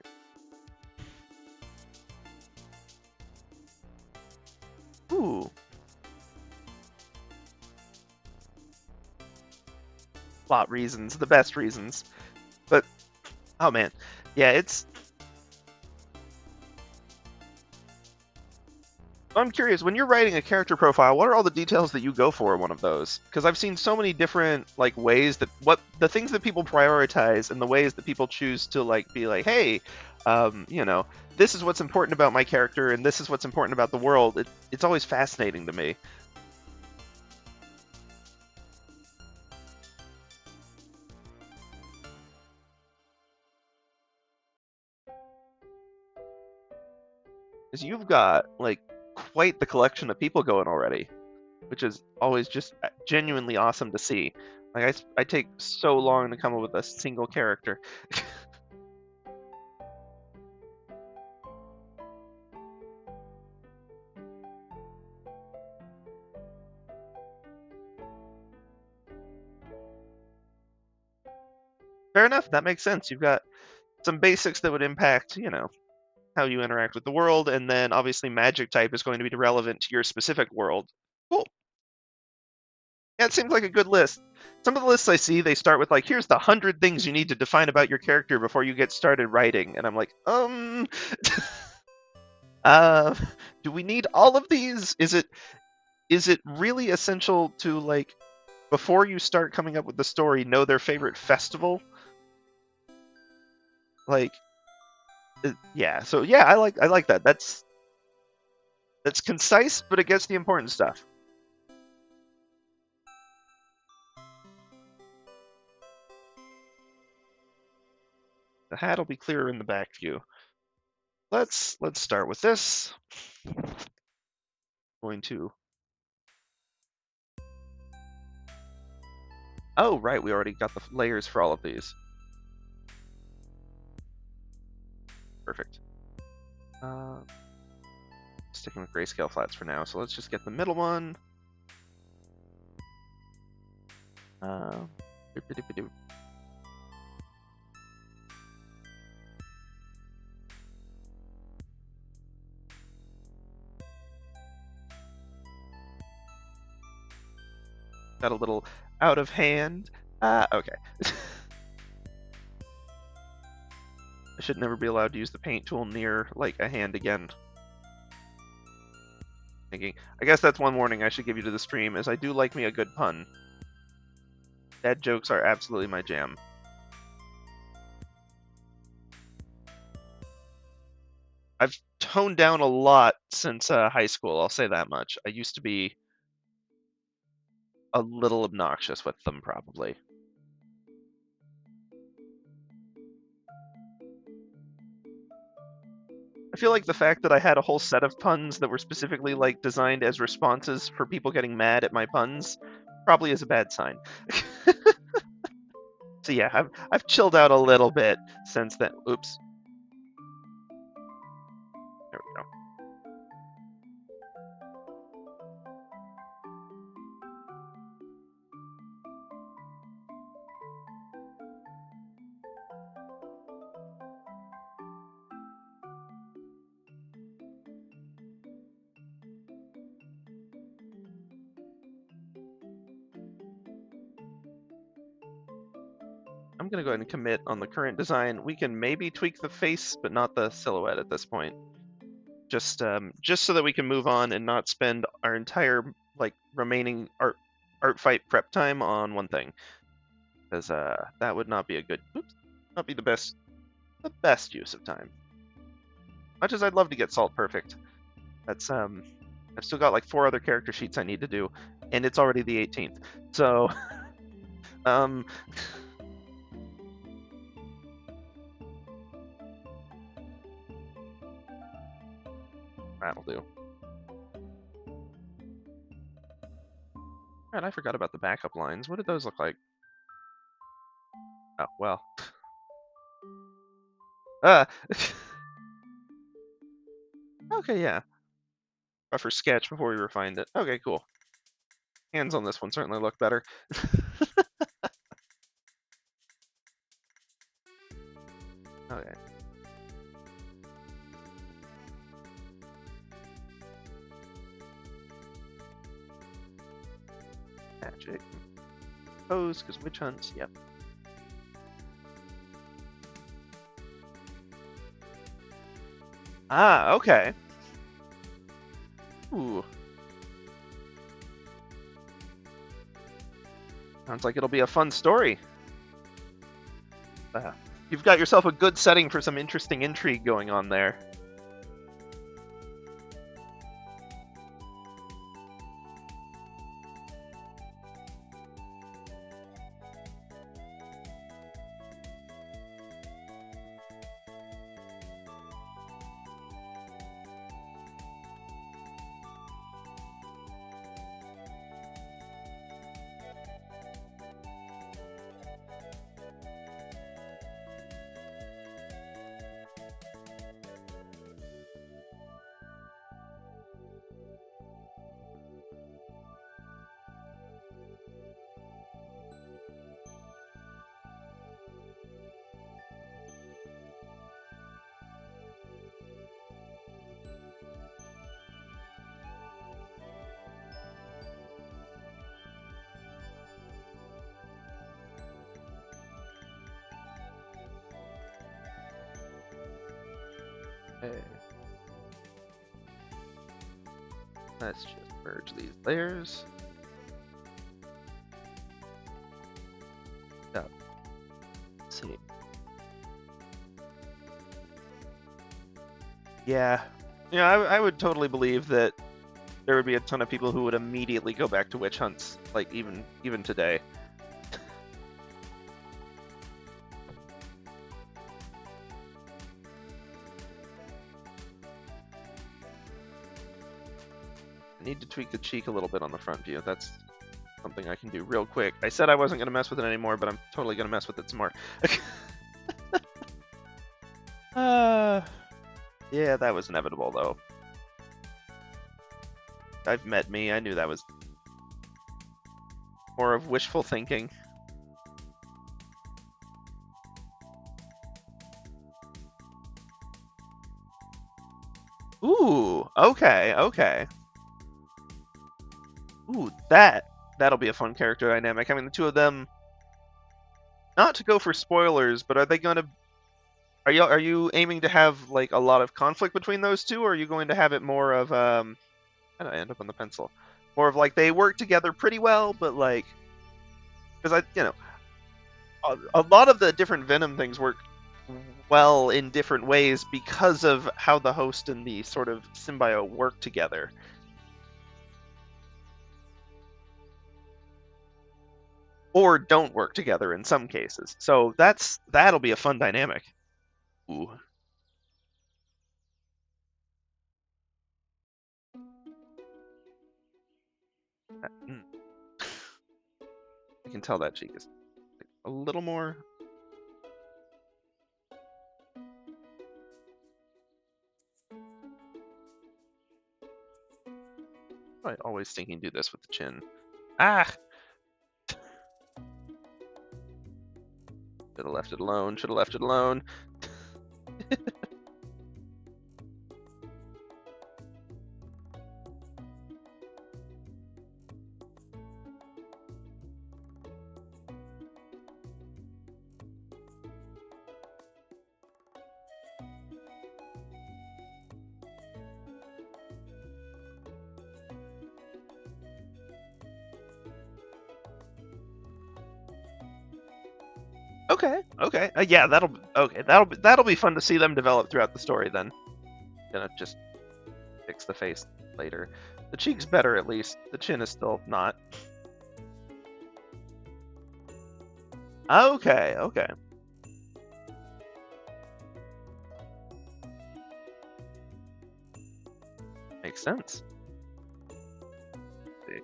Ooh. Plot reasons, the best reasons. But, oh man. Yeah, it's... I'm curious, when you're writing a character profile, what are all the details that you go for in one of those? Because I've seen so many different like ways that the things that people prioritize and the ways that people choose to like be like, hey, you know, this is what's important about my character and this is what's important about the world. It's always fascinating to me. Because you've got, like, quite the collection of people going already, which is always just genuinely awesome to see. Like, I take so long to come up with a single character. Fair enough, that makes sense. You've got some basics that would impact, how you interact with the world, and then obviously magic type is going to be relevant to your specific world. Cool. Yeah, it seems like a good list. Some of the lists I see, they start with like, here's the 100 things you need to define about your character before you get started writing, and I'm like, uh, do we need all of these? Is it really essential to, like, before you start coming up with the story, know their favorite festival? Like, yeah. So yeah, I like that. That's concise, but it gets the important stuff. The hat will be clearer in the back view. Let's start with this. Going to. Oh, right, we already got the layers for all of these. Perfect. Sticking with grayscale flats for now, so let's just get the middle one. Got a little out of hand. Okay. I should never be allowed to use the paint tool near, like, a hand again. Thinking, I guess that's one warning I should give you to the stream, is I do like me a good pun. Dad jokes are absolutely my jam. I've toned down a lot since high school, I'll say that much. I used to be a little obnoxious with them, probably. I feel like the fact that I had a whole set of puns that were specifically, like, designed as responses for people getting mad at my puns probably is a bad sign. So yeah, I've chilled out a little bit since then. Oops. There we go. I'm gonna go ahead and commit on the current design. We can maybe tweak the face, but not the silhouette at this point. Just so that we can move on and not spend our entire, like, remaining ArtFight prep time on one thing, because that would not be not be the best use of time. Much as I'd love to get Salt perfect, that's I've still got like 4 other character sheets I need to do, and it's already the 18th. So that'll do. Right, I forgot about the backup lines. What did those look like? Oh, well. Okay, yeah. Rougher sketch before we refined it. Okay, cool. Hands on this one certainly look better. Okay. Magic. Pose, because witch hunts, yep. Ah, okay. Ooh. Sounds like it'll be a fun story. You've got yourself a good setting for some interesting intrigue going on there. Okay. Let's just merge these layers. Yeah. Let's see. Yeah. Yeah, I would totally believe that there would be a ton of people who would immediately go back to witch hunts, like even today. I need to tweak the cheek a little bit on the front view. That's something I can do real quick. I said I wasn't going to mess with it anymore, but I'm totally going to mess with it some more. Yeah, that was inevitable, though. I've met me. I knew that was more of wishful thinking. Ooh, okay, okay. Ooh, that'll be a fun character dynamic. I mean, the two of them. Not to go for spoilers, but are they going to? Are you aiming to have like a lot of conflict between those two, or are you going to have it more of How did I end up on the pencil? More of like they work together pretty well, but like because a lot of the different Venom things work well in different ways because of how the host and the sort of symbiote work together. Or don't work together in some cases. So that'll be a fun dynamic. Ooh. I can tell that cheek is a little more. I always thinking do this with the chin. Ah! Should have left it alone. Should have left it alone. Okay, okay, yeah, that'll be fun to see them develop throughout the story. Then, gonna just fix the face later. The cheek's better at least. The chin is still not. Okay, okay. Makes sense. Let's see.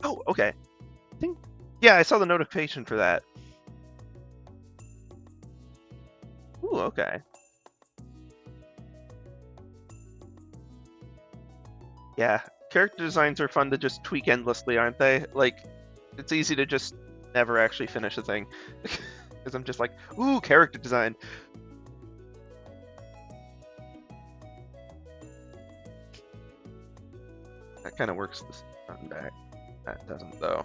Oh, okay. I think, yeah, I saw the notification for that. Ooh, okay. Yeah, character designs are fun to just tweak endlessly, aren't they? Like, it's easy to just never actually finish a thing. Because I'm just like, ooh, character design. That kind of works this front and back. That doesn't, though.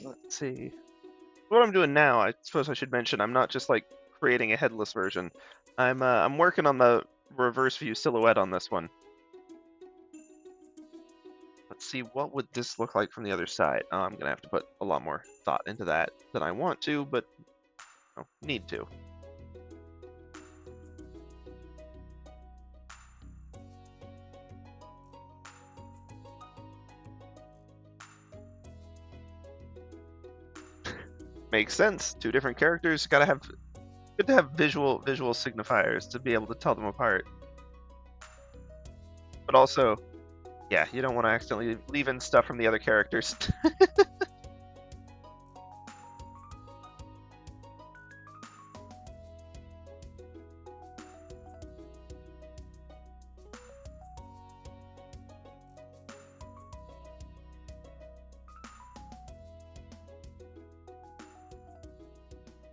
Let's see. What I'm doing now, I suppose I should mention, I'm not just like creating a headless version. I'm working on the reverse view silhouette on this one. Let's see, what would this look like from the other side? Oh, I'm gonna have to put a lot more thought into that than I want to, but need to. Makes sense. Two different characters. Good to have visual signifiers to be able to tell them apart. But also, yeah, you don't want to accidentally leave in stuff from the other characters.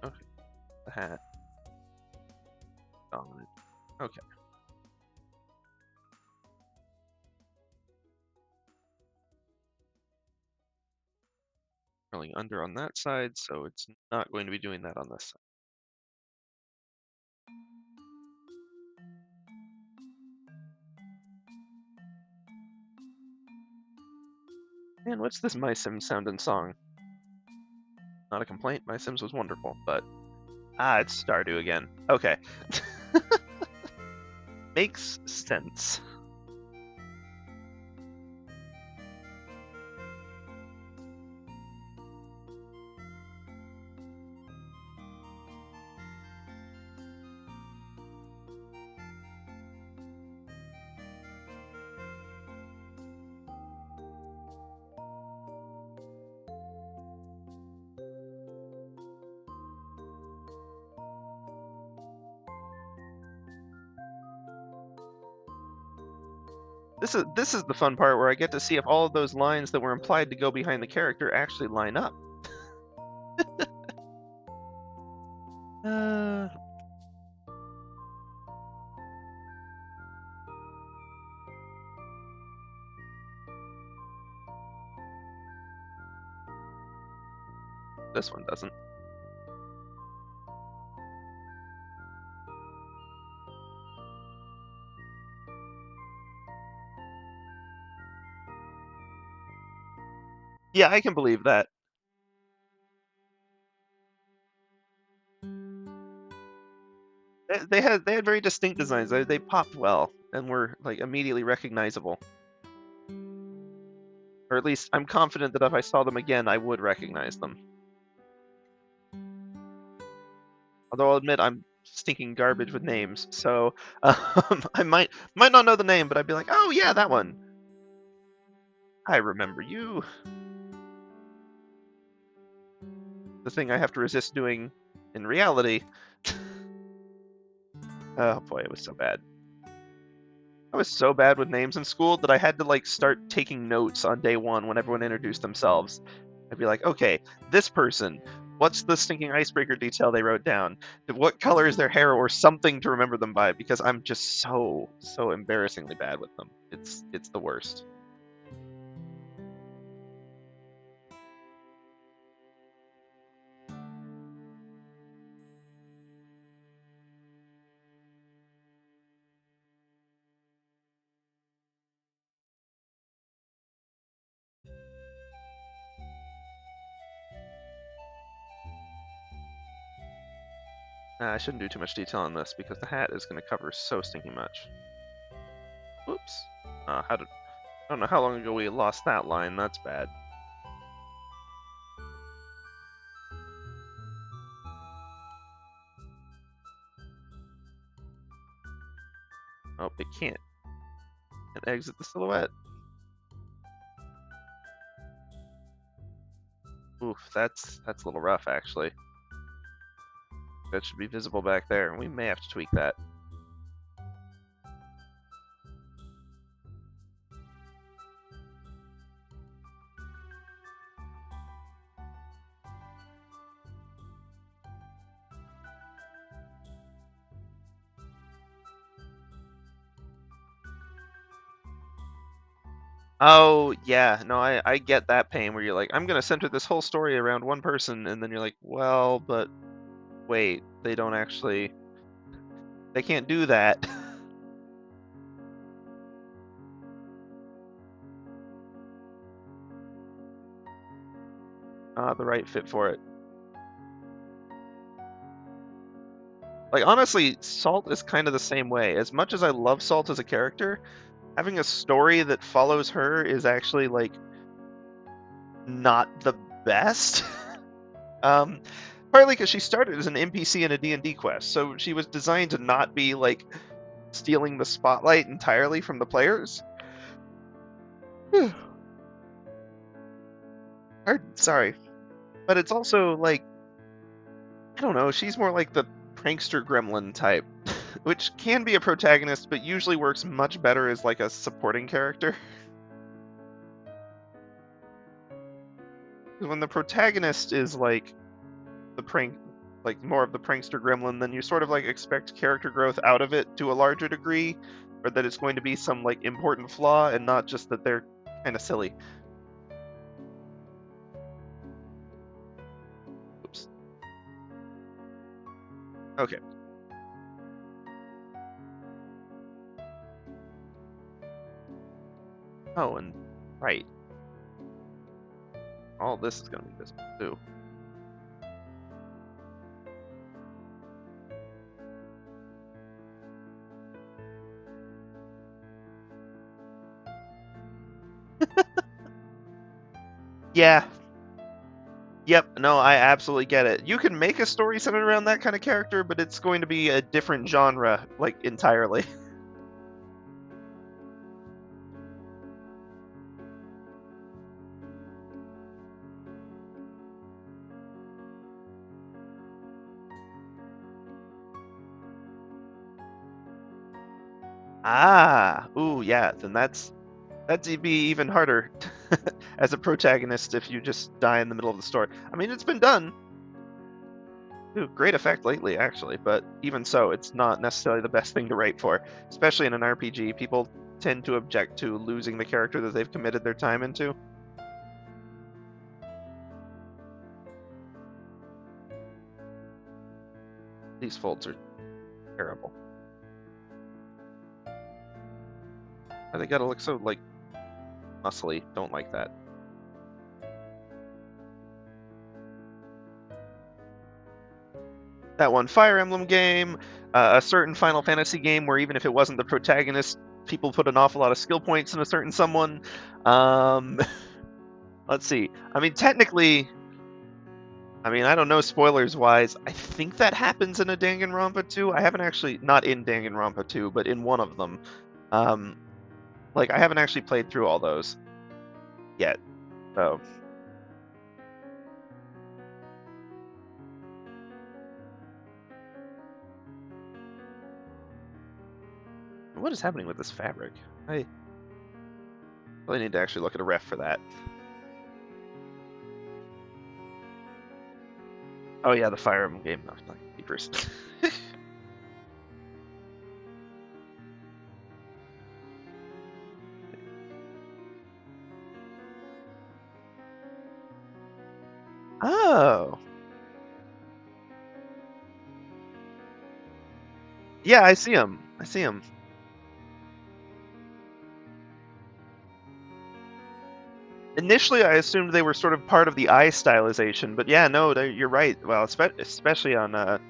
Okay, the hat. Dominant. Okay. Rolling under on that side, so it's not going to be doing that on this side. Man, what's this My Sims sound and song? Not a complaint, My Sims was wonderful, but... it's Stardew again. Okay. Makes sense. This is the fun part where I get to see if all of those lines that were implied to go behind the character actually line up. This one doesn't. Yeah, I can believe that. They had very distinct designs. They popped well and were like immediately recognizable. Or at least I'm confident that if I saw them again, I would recognize them. Although I'll admit I'm stinking garbage with names, so I might not know the name, but I'd be like, oh yeah, that one. I remember you. The thing I have to resist doing in reality. Oh boy, it was so bad. I was so bad with names in school that I had to like start taking notes on day one when everyone introduced themselves. I'd be like, okay, this person, what's the stinking icebreaker detail they wrote down? What color is their hair, or something to remember them by? Because I'm just so embarrassingly bad with them. It's the worst. I shouldn't do too much detail on this because the hat is going to cover so stinking much. Whoops. I don't know how long ago we lost that line. That's bad. Oh, it can't. And exit the silhouette. Oof, that's a little rough, actually. That should be visible back there, and we may have to tweak that. Oh, yeah, no, I get that pain where you're like, I'm gonna center this whole story around one person, and then you're like, well, but wait, they don't actually... They can't do that. The right fit for it. Like, honestly, Salt is kind of the same way. As much as I love Salt as a character, having a story that follows her is actually, like, not the best. Um, Partly because she started as an NPC in a D&D quest, so she was designed to not be like stealing the spotlight entirely from the players. Sorry, but it's also like, I don't know, she's more like the prankster gremlin type, which can be a protagonist, but usually works much better as like a supporting character. When the protagonist is like the prank, like more of the prankster gremlin, then you sort of like expect character growth out of it to a larger degree, or that it's going to be some like important flaw and not just that they're kind of silly. Oops. Okay. Oh, and right. All this is going to be visible too. Yeah. Yep. No, I absolutely get it. You can make a story centered around that kind of character, but it's going to be a different genre, like entirely. Ah, ooh, yeah. Then that'd be even harder as a protagonist if you just die in the middle of the story. I mean, it's been done. Ooh, great effect lately, actually, but even so, it's not necessarily the best thing to write for, especially in an RPG. People tend to object to losing the character that they've committed their time into. These folds are terrible. They gotta look so, like, muscly. Don't like that. That one Fire Emblem game, a certain Final Fantasy game where even if it wasn't the protagonist, people put an awful lot of skill points in a certain someone. Um, let's see. I mean, technically, I don't know spoilers wise. I think that happens in a Danganronpa 2. I haven't actually, not in Danganronpa 2, but in one of them. Um, like, I haven't actually played through all those yet. So, what is happening with this fabric? I really need to actually look at a ref for that. Oh yeah, the Fire Emblem game. No, not Keepers. Oh. Yeah, I see him. I see him. Initially, I assumed they were sort of part of the eye stylization, but yeah, no, you're right. Well, especially on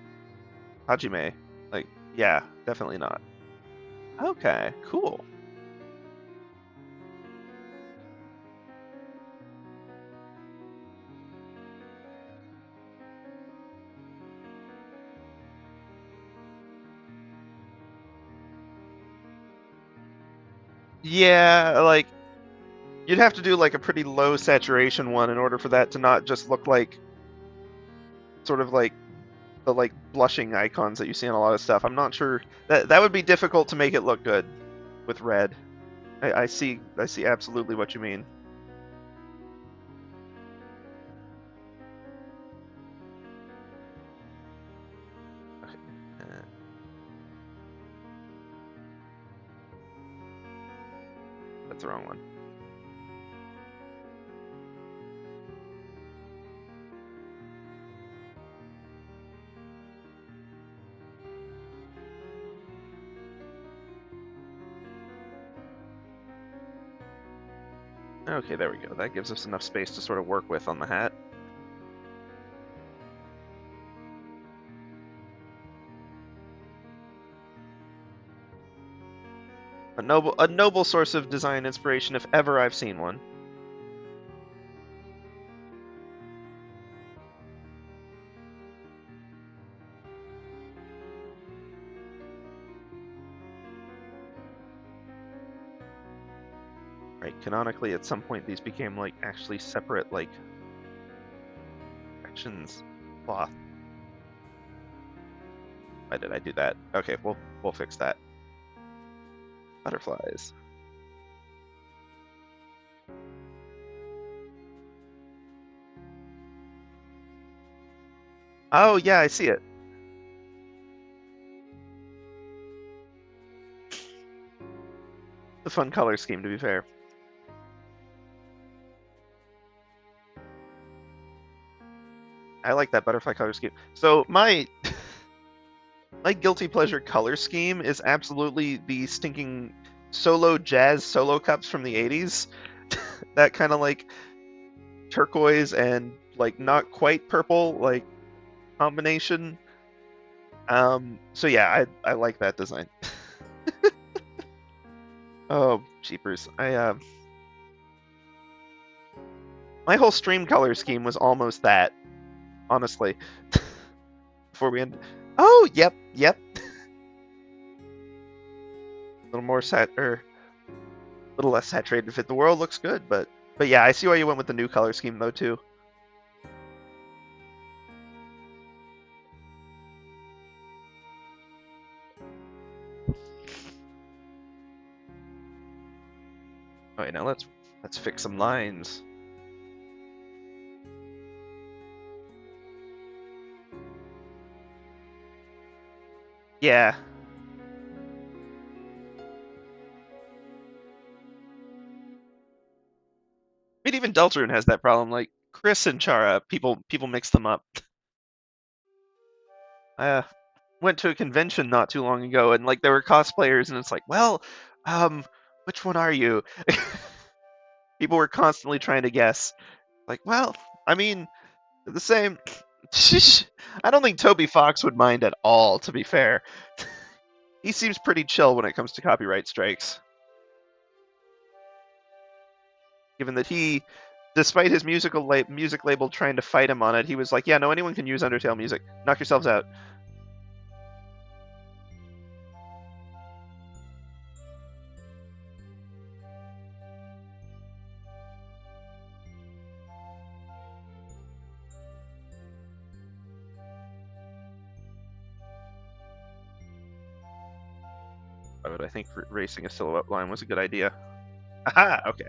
Hajime. Like, yeah, definitely not. Okay, cool. Yeah, like, you'd have to do like a pretty low saturation one in order for that to not just look like sort of like the like blushing icons that you see on a lot of stuff. I'm not sure that would be difficult to make it look good with red. I see absolutely what you mean. Okay. That's the wrong one. Okay, there we go. That gives us enough space to sort of work with on the hat. A noble source of design inspiration if ever I've seen one. Right, canonically, at some point, these became, like, actually separate, like, sections. Cloth. Why did I do that? Okay, we'll fix that. Butterflies. Oh, yeah, I see it. The fun color scheme, to be fair. I like that butterfly color scheme. So my guilty pleasure color scheme is absolutely the stinking solo jazz solo cups from the 80s. That kind of like turquoise and like not quite purple like combination. So yeah, I like that design. Oh, jeepers. My whole stream color scheme was almost that, honestly. Before we end. Oh, yep. A little more a little less saturated fit. The world looks good, but yeah, I see why you went with the new color scheme though too. All right, now let's fix some lines. Yeah. I mean, even Deltarune has that problem. Like Chris and Chara, people mix them up. I went to a convention not too long ago, and like there were cosplayers, and it's like, well, which one are you? People were constantly trying to guess. Like, well, I mean, they're the same. I don't think Toby Fox would mind at all, to be fair. He seems pretty chill when it comes to copyright strikes. Given that he, despite his music label trying to fight him on it, he was like, yeah, no, anyone can use Undertale music. Knock yourselves out. But I think racing a silhouette line was a good idea. Aha, okay.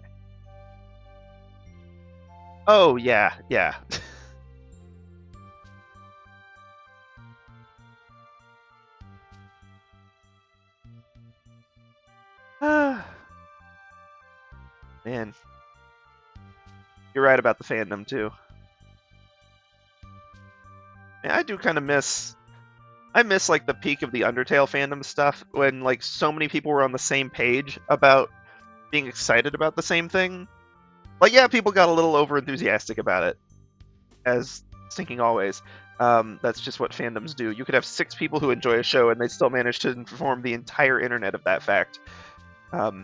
Oh, yeah. Man. You're right about the fandom, too. Man, I do kind of miss... I miss, like, the peak of the Undertale fandom stuff, when, like, so many people were on the same page about being excited about the same thing. Like, yeah, people got a little over-enthusiastic about it, as thinking always. That's just what fandoms do. You could have 6 people who enjoy a show, and they still manage to inform the entire internet of that fact. But,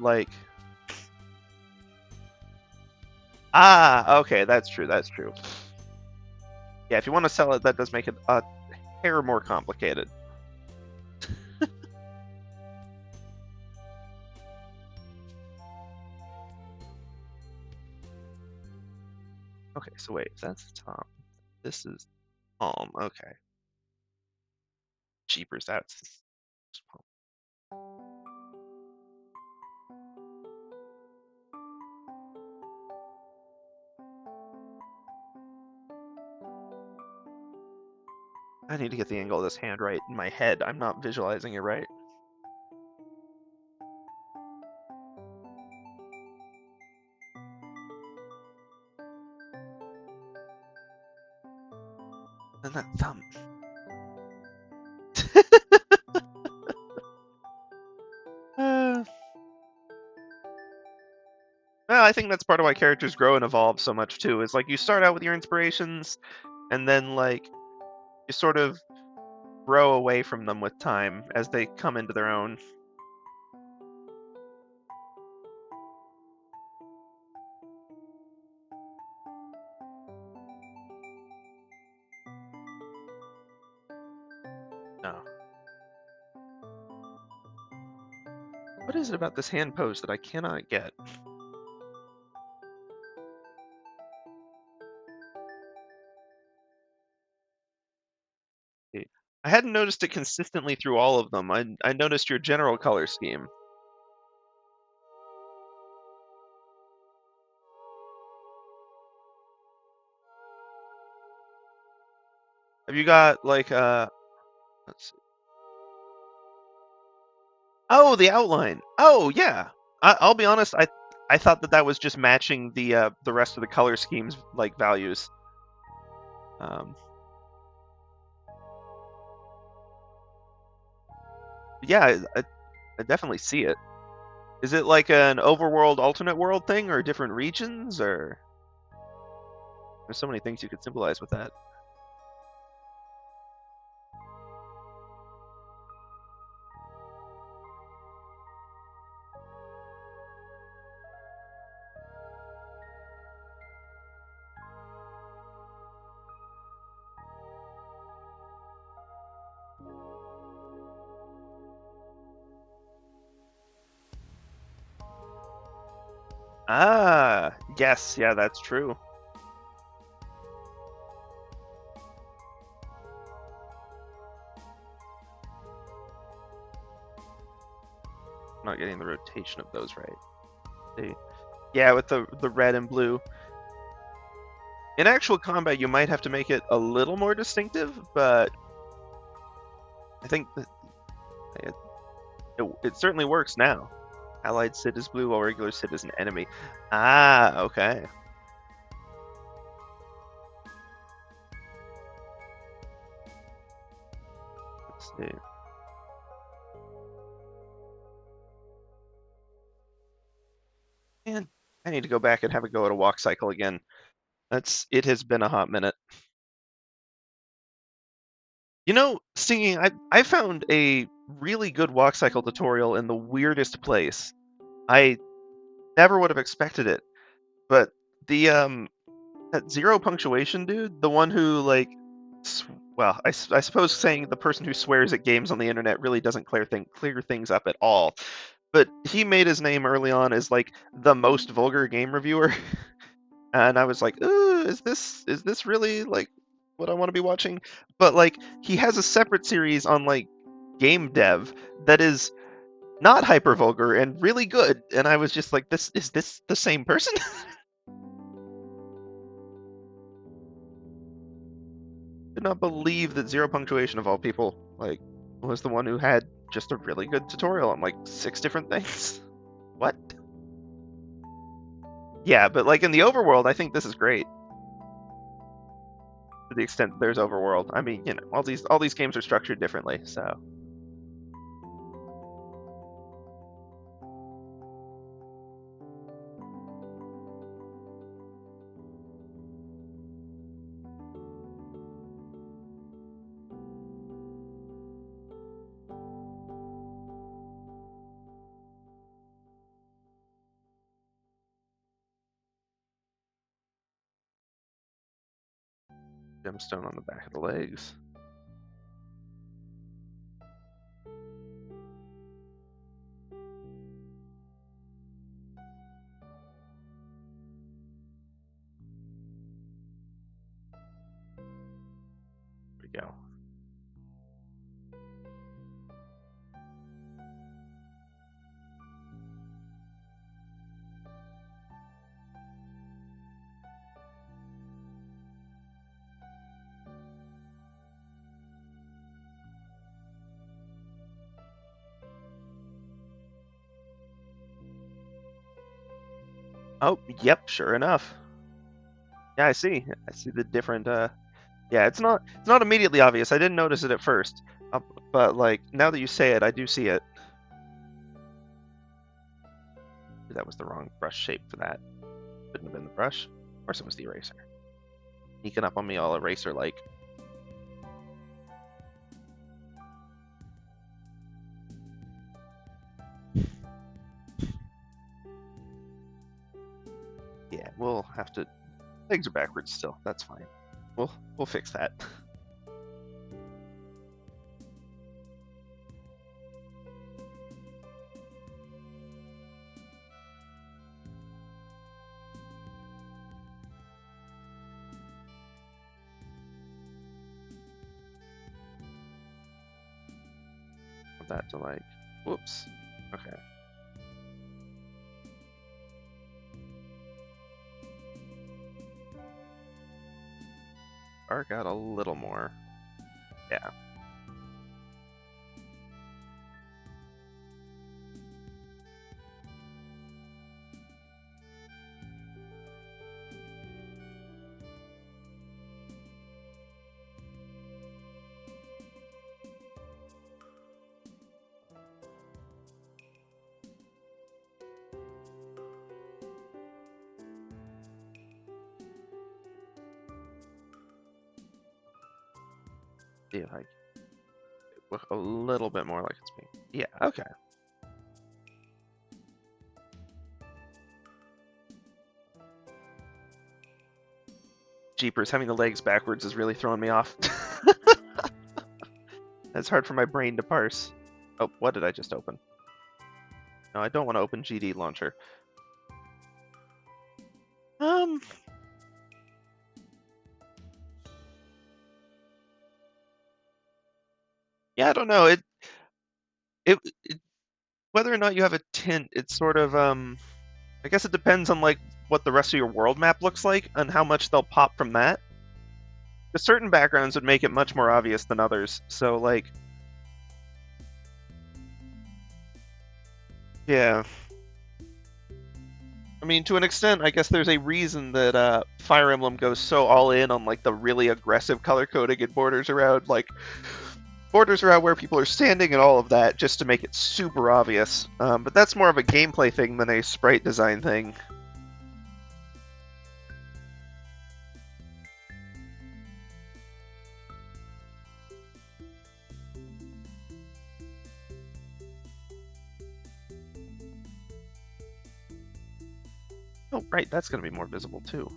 like... Ah, okay, that's true. Yeah, if you want to sell it, that does make it a hair more complicated. Okay, so wait, that's Tom. This is Tom. Okay. Jeepers, that's I need to get the angle of this hand right in my head. I'm not visualizing it right. And that thumb. Well, I think that's part of why characters grow and evolve so much too. Is like you start out with your inspirations, and then like you sort of grow away from them with time as they come into their own. No. What is it about this hand pose that I cannot get? I hadn't noticed it consistently through all of them. I noticed your general color scheme. Have you got like let's see. Oh, the outline. Oh, yeah. I'll be honest. I thought that was just matching the rest of the color schemes like values. Yeah, I definitely see it. Is it like an overworld, alternate world thing, or different regions, or there's so many things you could symbolize with that. Ah, yes, yeah, that's true. I'm not getting the rotation of those right. Yeah, with the red and blue. In actual combat, you might have to make it a little more distinctive, but I think that it certainly works now. Allied Sid is blue, while regular Sid is an enemy. Ah, okay. Let's see. Man, I need to go back and have a go at a walk cycle again. It has been a hot minute. You know, singing, I found a really good walk cycle tutorial in the weirdest place. I never would have expected it, but the that zero punctuation dude, the one who like, well, I suppose saying the person who swears at games on the internet really doesn't clear things up at all. But he made his name early on as like the most vulgar game reviewer, and I was like, ooh, is this really like what I want to be watching? But like he has a separate series on like game dev that is not hyper vulgar and really good, and I was just like, this the same person? Did not believe that zero punctuation of all people like was the one who had just a really good tutorial on like 6 different things. What? Yeah, but like in the overworld, I think this is great. To the extent there's overworld. I mean, you know, all these games are structured differently, so gemstone on the back of the legs. There we go. Oh, yep, sure enough. Yeah, I see. I see the different yeah, it's not immediately obvious. I didn't notice it at first. But like now that you say it, I do see it. That was the wrong brush shape for that. Couldn't have been the brush. Of course it was the eraser. Sneaking up on me all eraser like. Yeah, we'll have to legs are backwards still. That's fine. We'll fix that. want that to like, whoops. Okay. Arc out a little more. Yeah. See if I can look a little bit more like it's being. Yeah, okay. Jeepers, having the legs backwards is really throwing me off. That's hard for my brain to parse. Oh, what did I just open? No, I don't want to open GD launcher. Yeah, I don't know. It whether or not you have a tint, it's sort of I guess it depends on like what the rest of your world map looks like and how much they'll pop from that. Because certain backgrounds would make it much more obvious than others. So like, yeah. I mean, to an extent, I guess there's a reason that Fire Emblem goes so all in on like the really aggressive color coding and borders around where people are standing and all of that, just to make it super obvious. But that's more of a gameplay thing than a sprite design thing. Oh, right, that's going to be more visible too.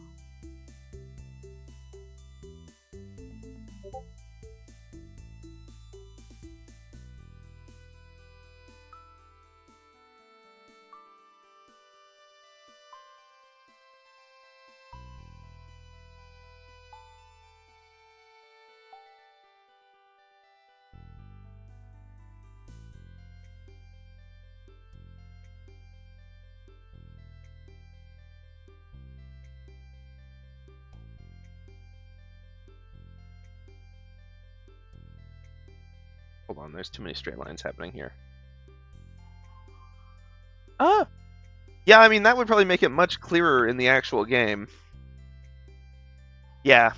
Hold on, there's too many straight lines happening here. Yeah, I mean, that would probably make it much clearer in the actual game. Yeah.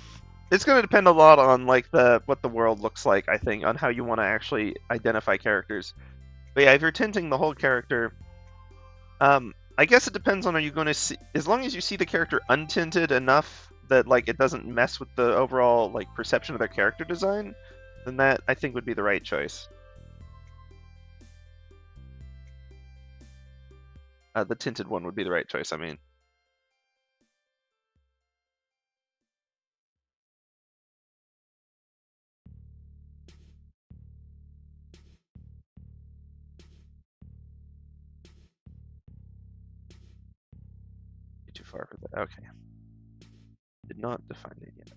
It's going to depend a lot on like what the world looks like, I think, on how you want to actually identify characters. But yeah, if you're tinting the whole character, I guess it depends on, are you going to see, as long as you see the character untinted enough that like it doesn't mess with the overall like perception of their character design, then that I think would be the right choice. The tinted one would be the right choice, I mean. Too far for that. Okay. Did not define it yet.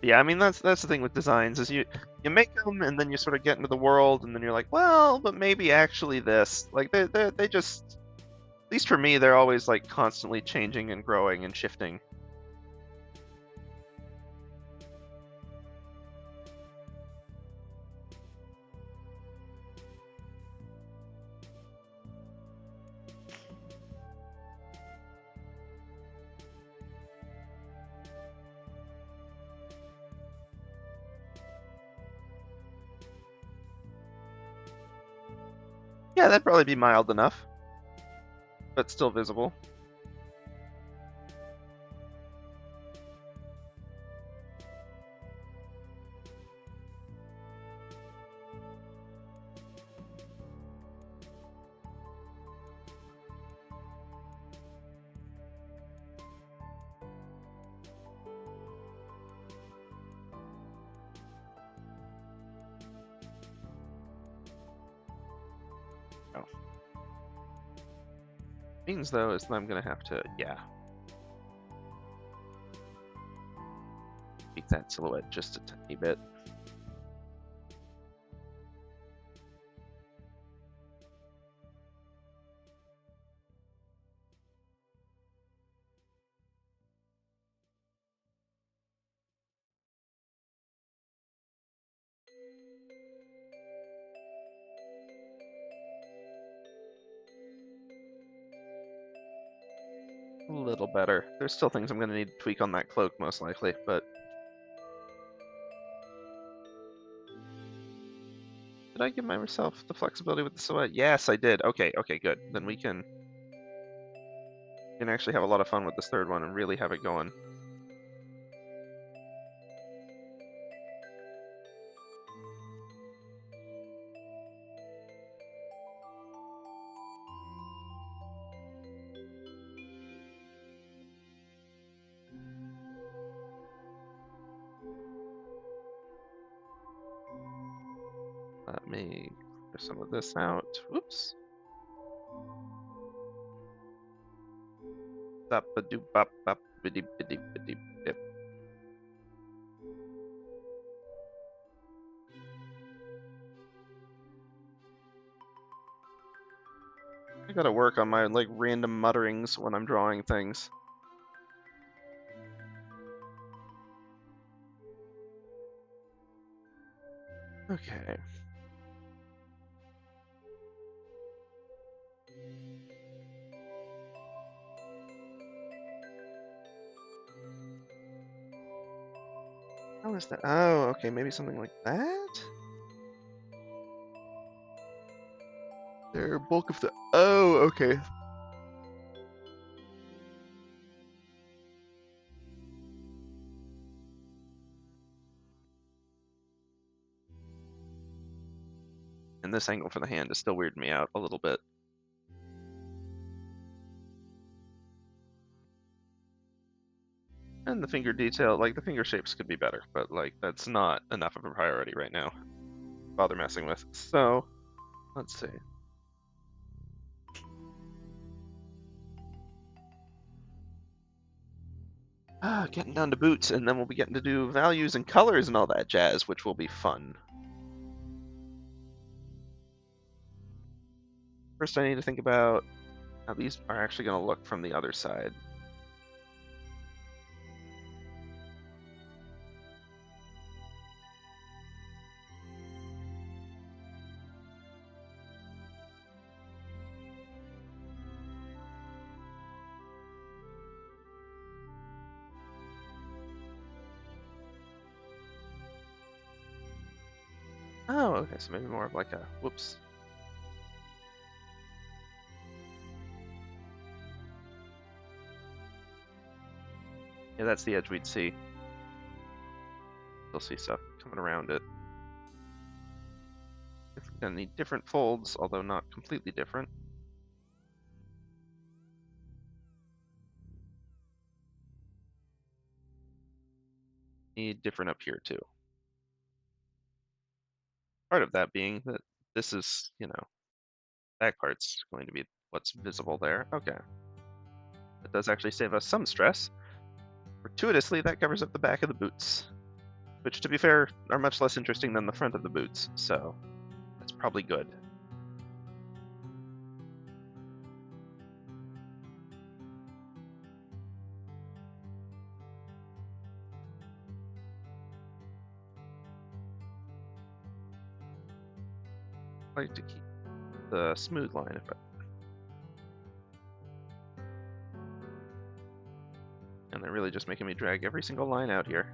Yeah, I mean that's the thing with designs is you make them and then you sort of get into the world and then you're like, well, but maybe actually this. Like they just, at least for me, they're always like constantly changing and growing and shifting. Yeah, that'd probably be mild enough, but still visible. Oh. Means though is that I'm gonna have to, yeah, tweak that silhouette just a tiny bit. a little better. There's still things I'm going to need to tweak on that cloak, most likely, but... Did I give myself the flexibility with the silhouette? Yes, I did. Okay, good. Then we can actually have a lot of fun with this third one and really have it going. Let me clear some of this out. Whoops. Bop-a-doop-bop-bop-biddy-biddy-biddy-biddy. I gotta work on my like random mutterings when I'm drawing things. Okay. How is that? Oh, okay, maybe something like that? Their bulk of the... Oh, okay. And this angle for the hand is still weirding me out a little bit. And the finger detail, like the finger shapes could be better, but like that's not enough of a priority right now. Bother messing with. So, let's see. Getting down to boots, and then we'll be getting to do values and colors and all that jazz, which will be fun. First, I need to think about how these are actually going to look from the other side. Oh, okay, so maybe more of like a, whoops. Yeah, that's the edge we'd see. You'll see stuff coming around it. If we're gonna need different folds, although not completely different. Need different up here too. Part of that being that this is, you know, back part's going to be what's visible there. Okay. That does actually save us some stress. Fortuitously, that covers up the back of the boots, which, to be fair, are much less interesting than the front of the boots, so that's probably good. I like to keep the smooth line if I... And they're really just making me drag every single line out here.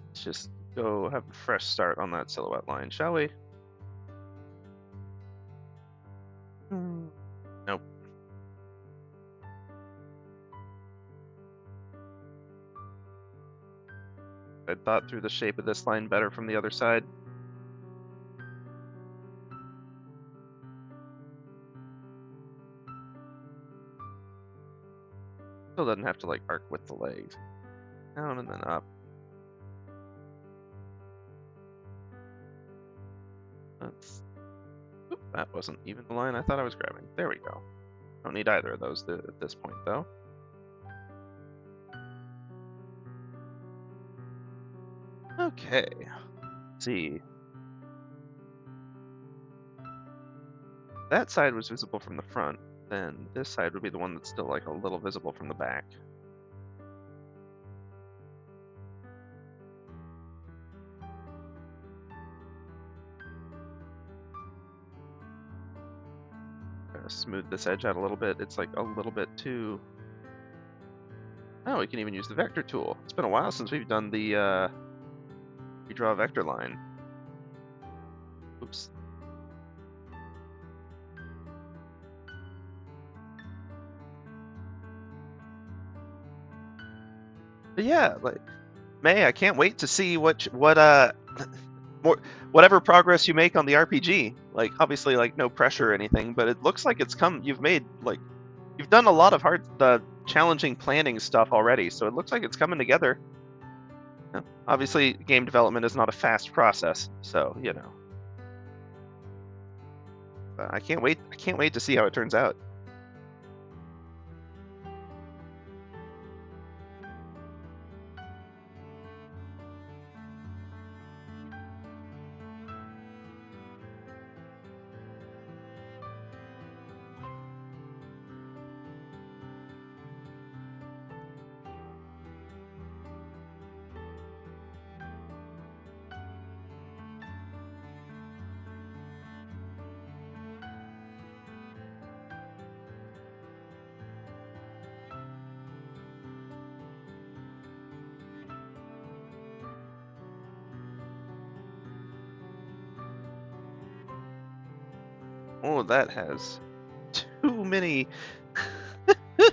Let's just go have a fresh start on that silhouette line, shall we? Nope. I thought through the shape of this line better from the other side. Still doesn't have to like arc with the legs. Down and then up. That's... Oop, that wasn't even the line I thought I was grabbing. There we go. Don't need either of those at this point, though. Okay. Let's see. That side was visible from the front, then this side would be the one that's still like a little visible from the back. gonna smooth this edge out a little bit. It's like a little bit too... Oh, we can even use the vector tool. It's been a while since we've done the redraw vector line. Oops. But yeah, like May, I can't wait to see what more whatever progress you make on the RPG. Like obviously like no pressure or anything, but it looks like it's come. You've done a lot of hard challenging planning stuff already, so it looks like it's coming together. Obviously, game development is not a fast process, so you know. But I can't wait. I can't wait to see how it turns out. Oh, that has too many too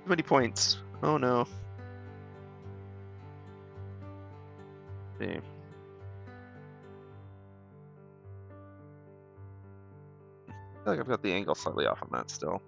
many points. Oh no. See. I feel like I've got the angle slightly off on that still.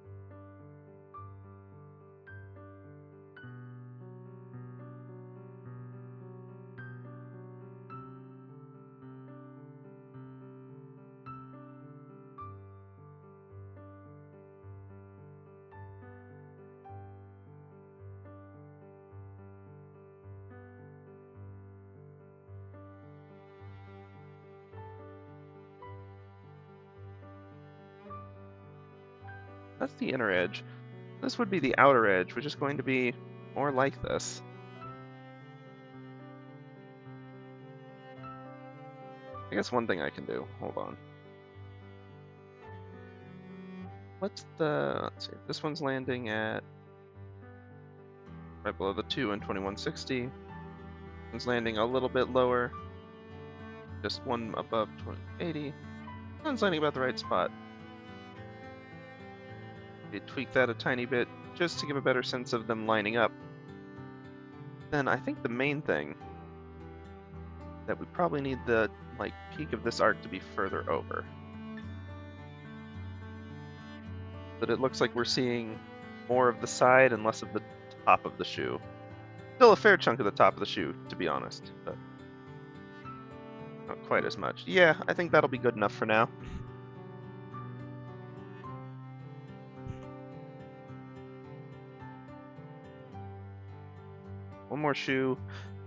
That's the inner edge. This would be the outer edge, which is going to be more like this. I guess one thing I can do, hold on. Let's see, this one's landing at right below the 2 and 2160. One's landing a little bit lower, just one above 2080. One's landing about the right spot. We tweak that a tiny bit just to give a better sense of them lining up. Then I think the main thing that we probably need the peak of this arc to be further over. But it looks like we're seeing more of the side and less of the top of the shoe. Still a fair chunk of the top of the shoe, to be honest, but not quite as much. Yeah, I think that'll be good enough for now. One more shoe,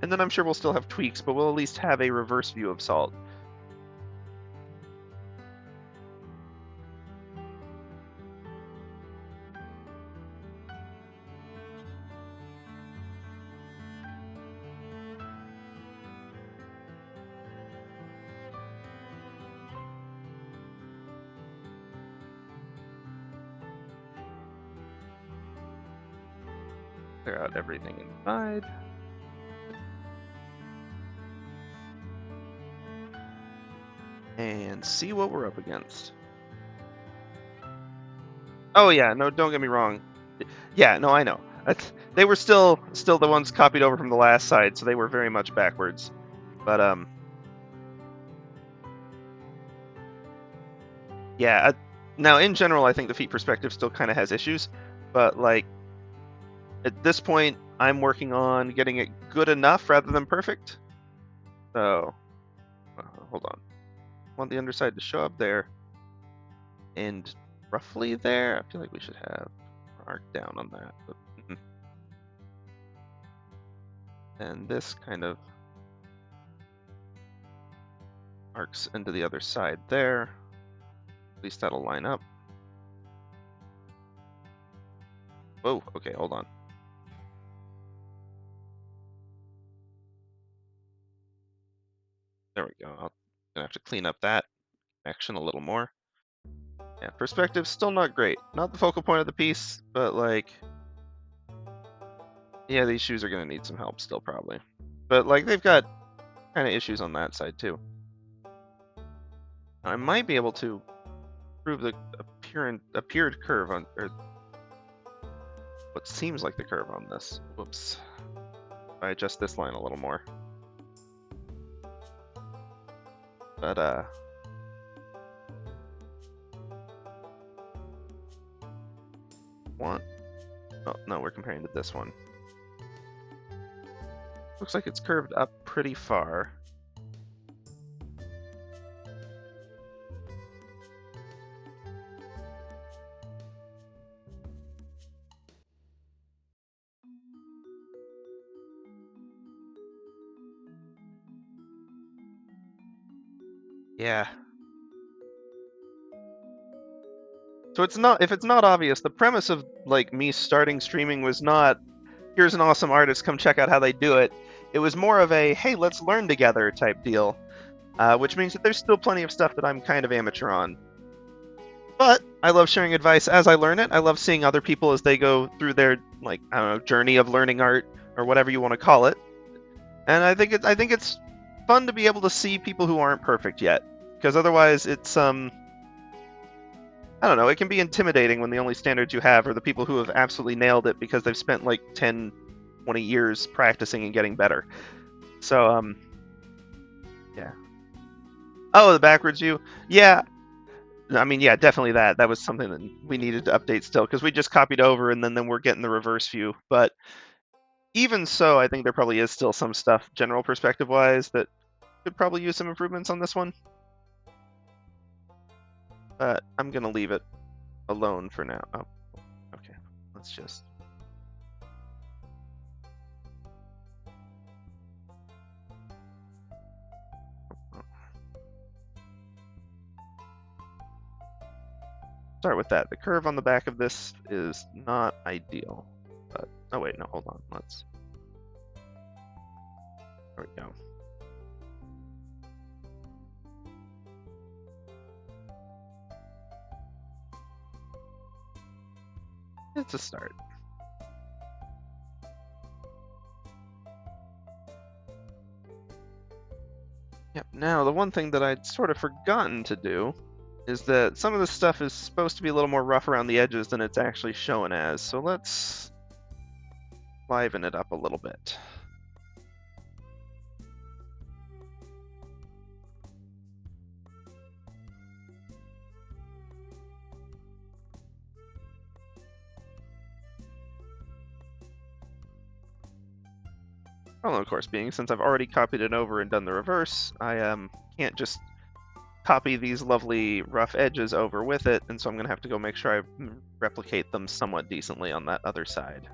and then I'm sure we'll still have tweaks, but we'll at least have a reverse view of Salt. Clear out everything inside. And see what we're up against. Oh yeah, no, don't get me wrong. Yeah, no, I know. They were still the ones copied over from the last side, so they were very much backwards. But yeah. Now in general, I think the feet perspective still kind of has issues, but like at this point, I'm working on getting it good enough rather than perfect. So hold on. I want the underside to show up there, and roughly there. I feel like we should have our arc down on that. But, and this kind of arcs into the other side there. At least that'll line up. Whoa, okay, hold on. There we go. I'm gonna have to clean up that connection a little more. Yeah, perspective's still not great. Not the focal point of the piece, but like, yeah, these shoes are gonna need some help still probably. But like, they've got kind of issues on that side too. I might be able to improve the appeared curve on, or what seems like the curve on this. Whoops. If I adjust this line a little more. But oh no, we're comparing to this one. Looks like it's curved up pretty far. Yeah. So it's not, if it's not obvious, the premise of like me starting streaming was not, here's an awesome artist, come check out how they do it. It was more of a, hey, let's learn together type deal, which means that there's still plenty of stuff that I'm kind of amateur on. But I love sharing advice as I learn it. I love seeing other people as they go through their, like, I don't know, journey of learning art or whatever you want to call it. And I think it's fun to be able to see people who aren't perfect yet, because otherwise it's I don't know, it can be intimidating when the only standards you have are the people who have absolutely nailed it because they've spent like 10, 20 years practicing and getting better. So yeah. Oh, the backwards view. Yeah. I mean, yeah, definitely that. That was something that we needed to update still, because we just copied over and then we're getting the reverse view. But even so, I think there probably is still some stuff, general perspective-wise, that could probably use some improvements on this one. But I'm going to leave it alone for now. Oh, okay. Let's just... start with that. The curve on the back of this is not ideal. But, oh wait, no, hold on. Let's... there we go. It's a start. Yep, now the one thing that I'd sort of forgotten to do is that some of this stuff is supposed to be a little more rough around the edges than it's actually shown as. So let's liven it up a little bit. Problem, of course, being since I've already copied it over and done the reverse, I can't just copy these lovely rough edges over with it, and so I'm going to have to go make sure I replicate them somewhat decently on that other side.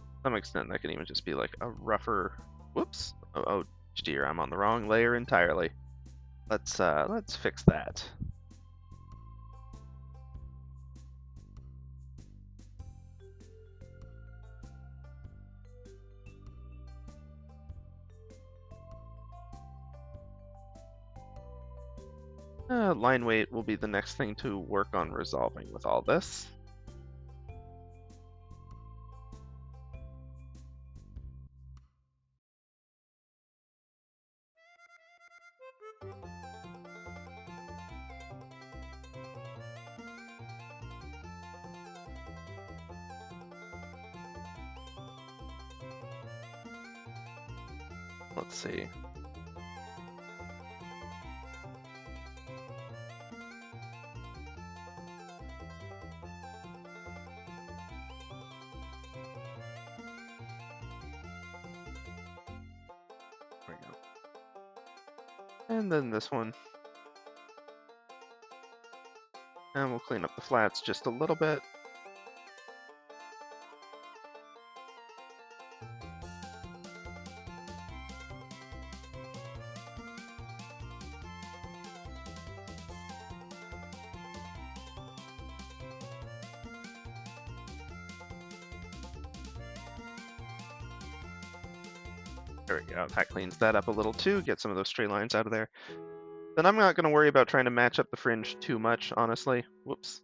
To some extent, that can even just be like a rougher... whoops! Oh dear, I'm on the wrong layer entirely. Let's fix that. Line weight will be the next thing to work on resolving with all this. Let's see. There we go. And then this one. And we'll clean up the flats just a little bit. There we go. That cleans that up a little too. Get some of those straight lines out of there. Then I'm not going to worry about trying to match up the fringe too much, honestly. Whoops.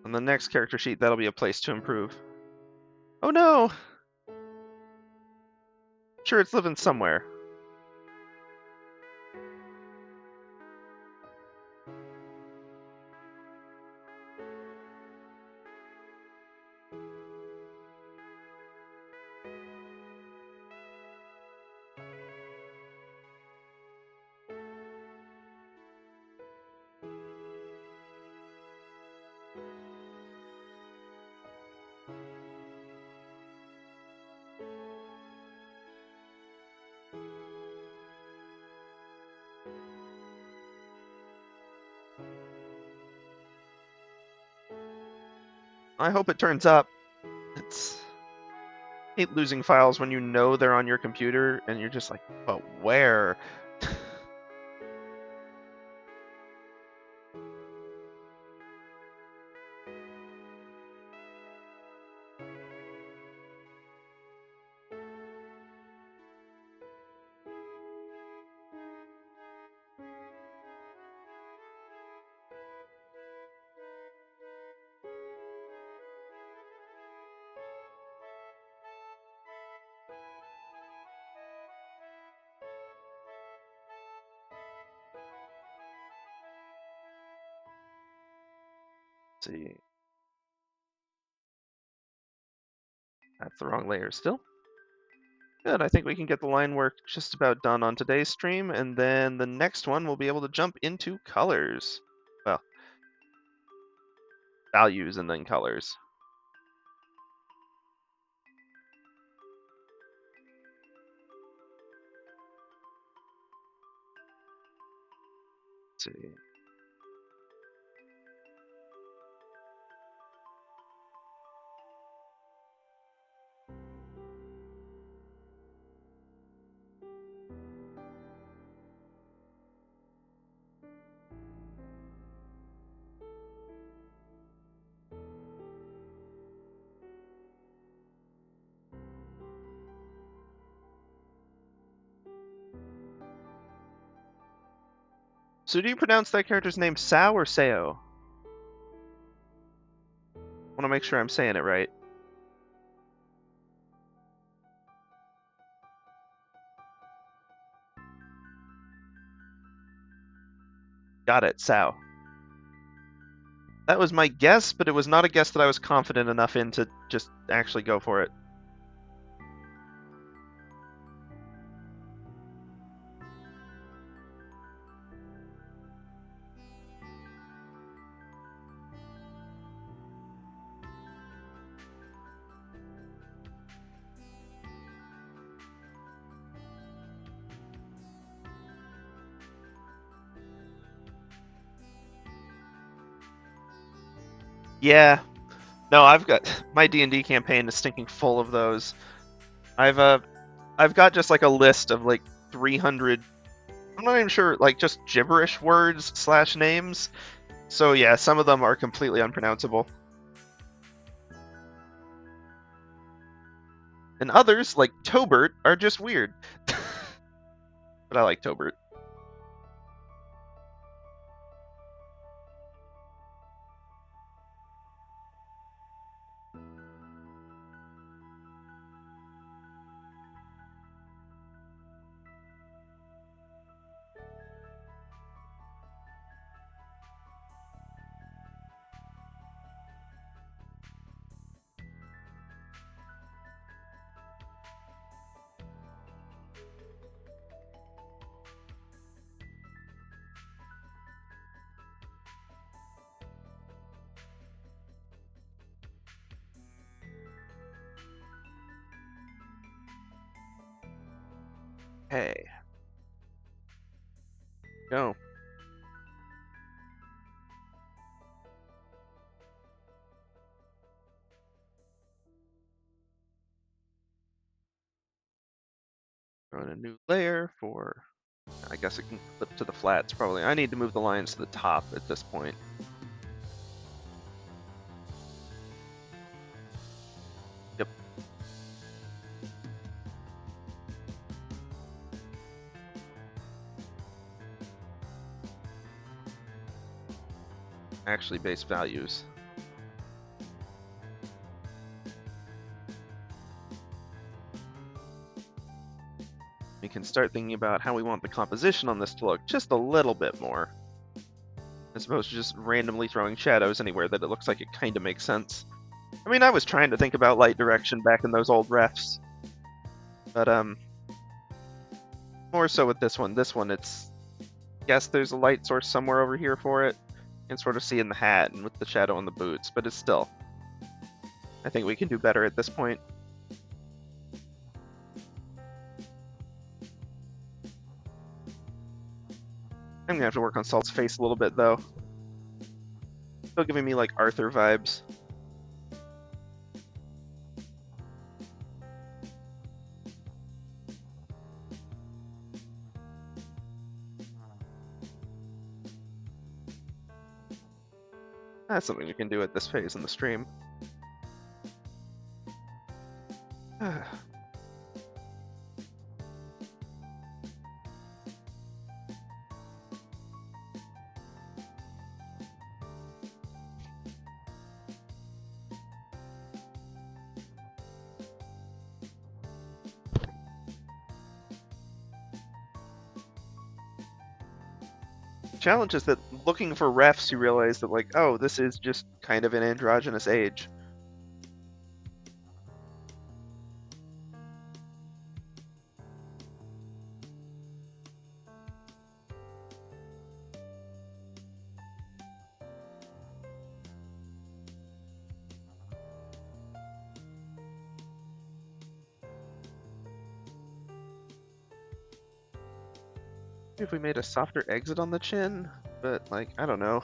On the next character sheet, that'll be a place to improve. Oh no! Sure, it's living somewhere. I hope it turns up. It's... I hate losing files when you know they're on your computer and you're just like, but where? Let's see. That's the wrong layer still. Good, I think we can get the line work just about done on today's stream, and then the next one we'll be able to jump into colors. Well, values and then colors. Let's see. So do you pronounce that character's name Sao or Sao? I want to make sure I'm saying it right. Got it, Sao. That was my guess, but it was not a guess that I was confident enough in to just actually go for it. Yeah. No, I've got my D&D campaign is stinking full of those. I've got just like a list of like 300, I'm not even sure, like just gibberish words / names. So yeah, some of them are completely unpronounceable. And others, like Tobert, are just weird. But I like Tobert. Hey. Go. Run a new layer for... I guess it can flip to the flats, probably. I need to move the lines to the top at this point. actually base values. We can start thinking about how we want the composition on this to look just a little bit more, as opposed to just randomly throwing shadows anywhere that it looks like it kind of makes sense. I mean, I was trying to think about light direction back in those old refs, but more so with this one. This one, it's, yes, there's a light source somewhere over here for it. You can sort of see in the hat and with the shadow on the boots, but it's still, I think we can do better at this point. I'm gonna have to work on Salt's face a little bit, though. Still giving me, like, Arthur vibes. That's something you can do at this phase in the stream. Challenge is that looking for refs, you realize that, like, oh, this is just kind of an androgynous age. If we made a softer exit on the chin, but, like, I don't know.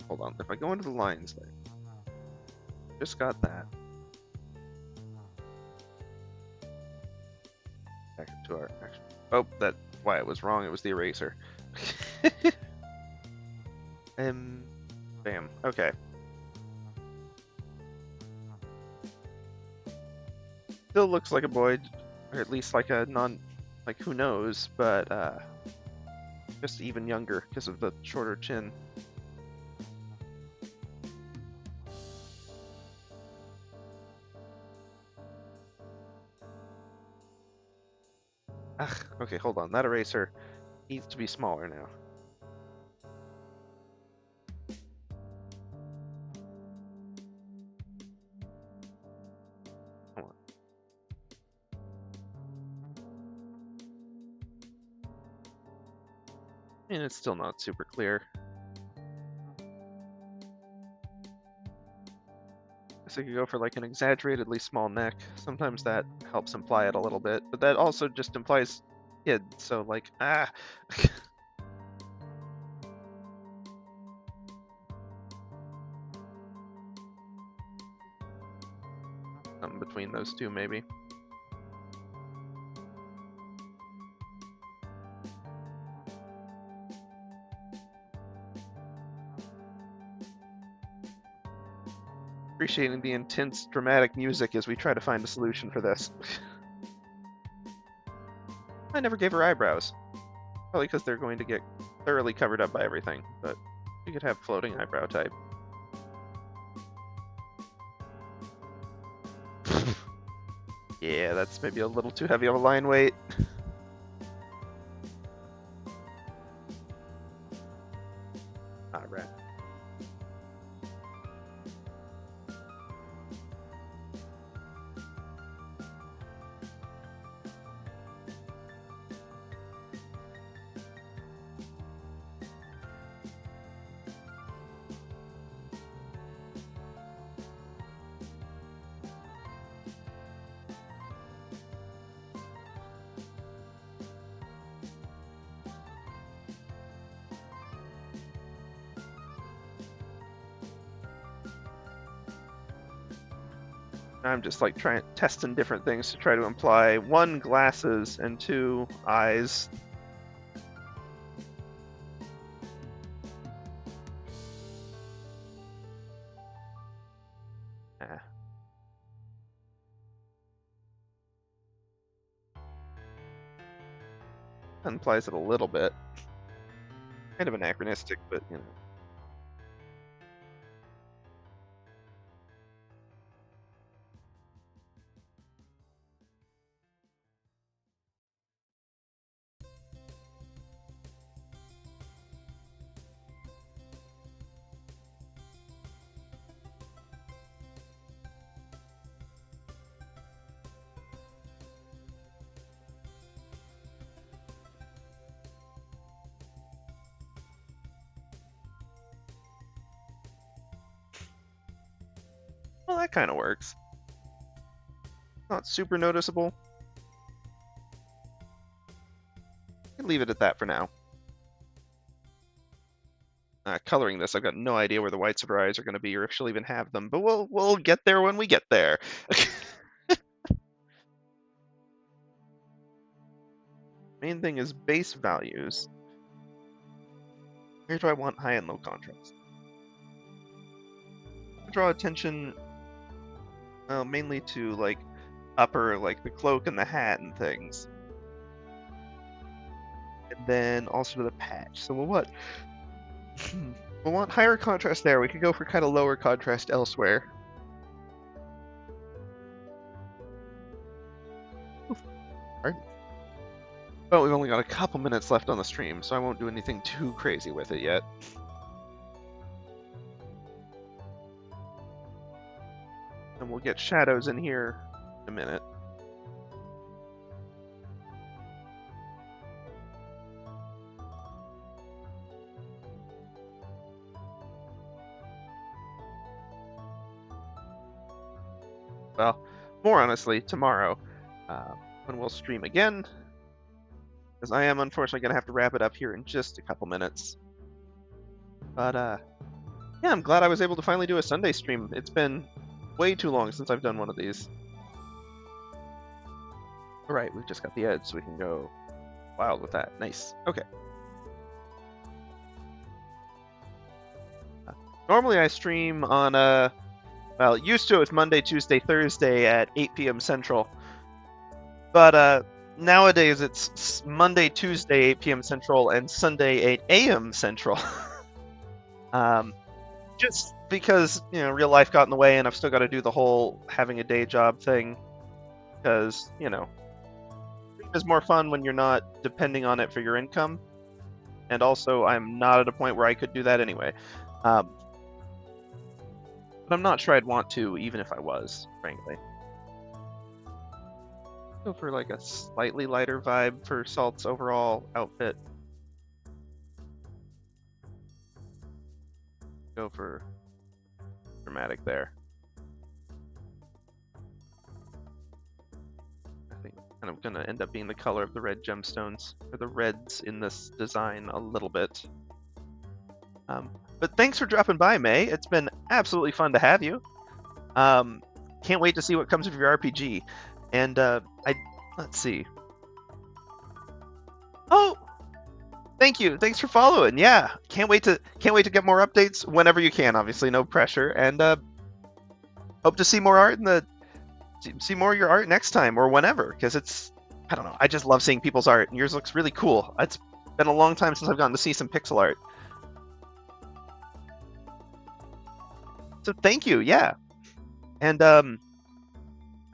Hold on, if I go into the lines, like, just got that. Back to our action. Oh, that's why it was wrong. It was the eraser. Bam. Okay. Still looks like a boy, or at least like a like, who knows, but just even younger because of the shorter chin. Ugh, okay, hold on. That eraser needs to be smaller now. Hold on. And it's still not super clear. Guess I could go for like an exaggeratedly small neck. Sometimes that helps imply it a little bit, but that also just implies kid, so like, Something between those two, maybe. Appreciating the intense, dramatic music as we try to find a solution for this. I never gave her eyebrows. Probably because they're going to get thoroughly covered up by everything, but we could have floating eyebrow type. Yeah, that's maybe a little too heavy of a line weight. Alright. I'm just like testing different things to try to imply one, glasses, and two, eyes. That implies it a little bit. Kind of anachronistic, but you know. Well, that kind of works. Not super noticeable. Can leave it at that for now. Coloring this, I've got no idea where the whites of her eyes are going to be, or if she'll even have them. But we'll get there when we get there. Main thing is base values. Where do I want high and low contrast? Draw attention mainly to like upper, like the cloak and the hat and things. And then also to the patch. So we'll what? We'll want higher contrast there. We could go for kind of lower contrast elsewhere. Right. But we've only got a couple minutes left on the stream, so I won't do anything too crazy with it yet. And we'll get shadows in here in a minute. Well, more honestly, tomorrow, when we'll stream again, because I am unfortunately going to have to wrap it up here in just a couple minutes. But, yeah, I'm glad I was able to finally do a Sunday stream. It's been way too long since I've done one of these. Alright, we've just got the edge, so we can go wild with that. Nice. Okay. Normally I stream on, well, used to it was Monday, Tuesday, Thursday at 8 p.m. Central. But, nowadays it's Monday, Tuesday, 8 p.m. Central, and Sunday, 8 a.m. Central. Just because, you know, real life got in the way, and I've still got to do the whole having a day job thing. Because, you know, it's more fun when you're not depending on it for your income. And also, I'm not at a point where I could do that anyway. But I'm not sure I'd want to, even if I was, frankly. Go for like a slightly lighter vibe for Salt's overall outfit. Go for dramatic there. I think kind of gonna end up being the color of the red gemstones, or the reds in this design a little bit. But thanks for dropping by, May. It's been absolutely fun to have you. Can't wait to see what comes of your RPG. And let's see. Oh, thank you. Thanks for following. Yeah, can't wait to get more updates whenever you can. Obviously, no pressure. And hope to see more art see more of your art next time or whenever, because it's, I don't know. I just love seeing people's art, and yours looks really cool. It's been a long time since I've gotten to see some pixel art. So thank you. Yeah. And I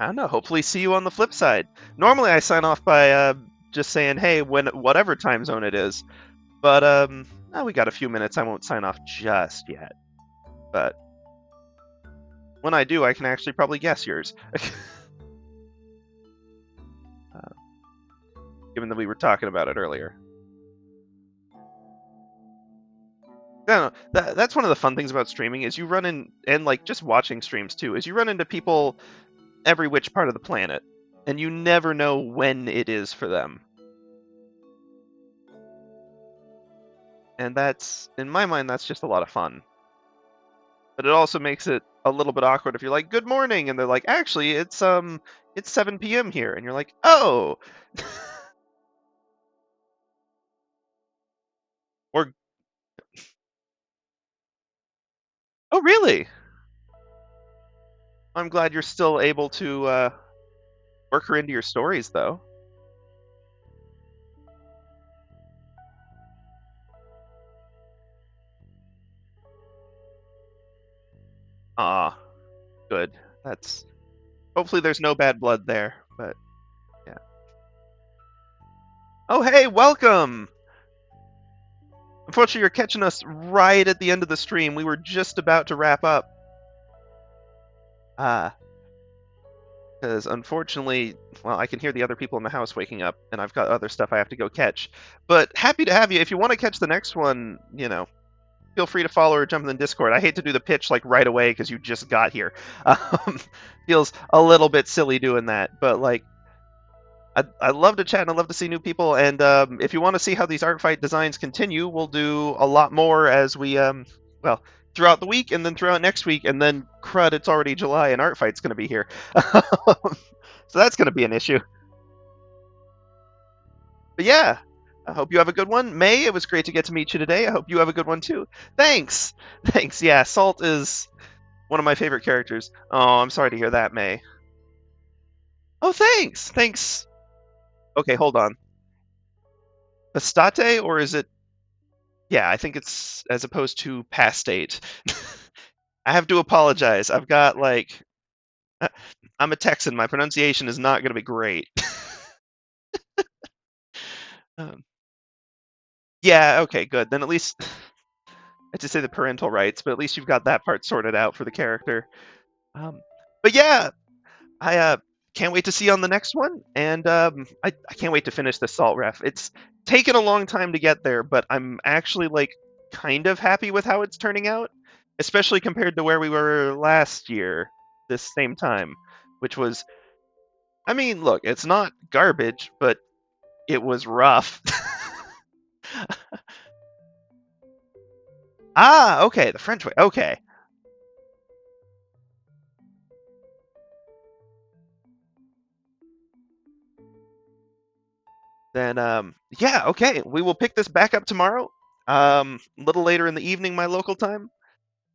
don't know. Hopefully, see you on the flip side. Normally, I sign off by just saying, "Hey, whatever time zone it is." But we got a few minutes. I won't sign off just yet. But when I do, I can actually probably guess yours. Given that we were talking about it earlier. No, that's one of the fun things about streaming is you run in, and like just watching streams too, is you run into people every which part of the planet, and you never know when it is for them. And that's, in my mind, that's just a lot of fun. But it also makes it a little bit awkward if you're like, "Good morning," and they're like, "Actually, it's 7 p.m. here," and you're like, "Oh." Or, "Oh, really?" I'm glad you're still able to work her into your stories, though. Ah, good. That's hopefully there's no bad blood there, but yeah. Oh, hey, welcome! Unfortunately, you're catching us right at the end of the stream. We were just about to wrap up. Because unfortunately, well, I can hear the other people in the house waking up, and I've got other stuff I have to go catch. But happy to have you. If you want to catch the next one, feel free to follow or jump in the Discord. I hate to do the pitch like right away because you just got here. Feels a little bit silly doing that, but like I love to chat and I love to see new people. And if you want to see how these ArtFight designs continue, we'll do a lot more as we well, throughout the week and then throughout next week, and then crud, it's already July and ArtFight's going to be here. So that's going to be an issue. But yeah, I hope you have a good one. May, it was great to get to meet you today. I hope you have a good one too. Thanks. Thanks. Yeah, Salt is one of my favorite characters. Oh, I'm sorry to hear that, May. Oh, thanks. Thanks. Okay, hold on. Pastate, or is it? Yeah, I think it's as opposed to pastate. I have to apologize. I've got like, I'm a Texan. My pronunciation is not going to be great. um, yeah, okay, good. Then at least I had to say the parental rights, but at least you've got that part sorted out for the character. But yeah, I can't wait to see you on the next one, and I can't wait to finish the Salt Ref. It's taken a long time to get there, but I'm actually like kind of happy with how it's turning out, especially compared to where we were last year, this same time, which was, I mean, look, it's not garbage, but it was rough. Ah, okay, the French way. Okay. Then yeah, okay. We will pick this back up tomorrow. A little later in the evening, my local time.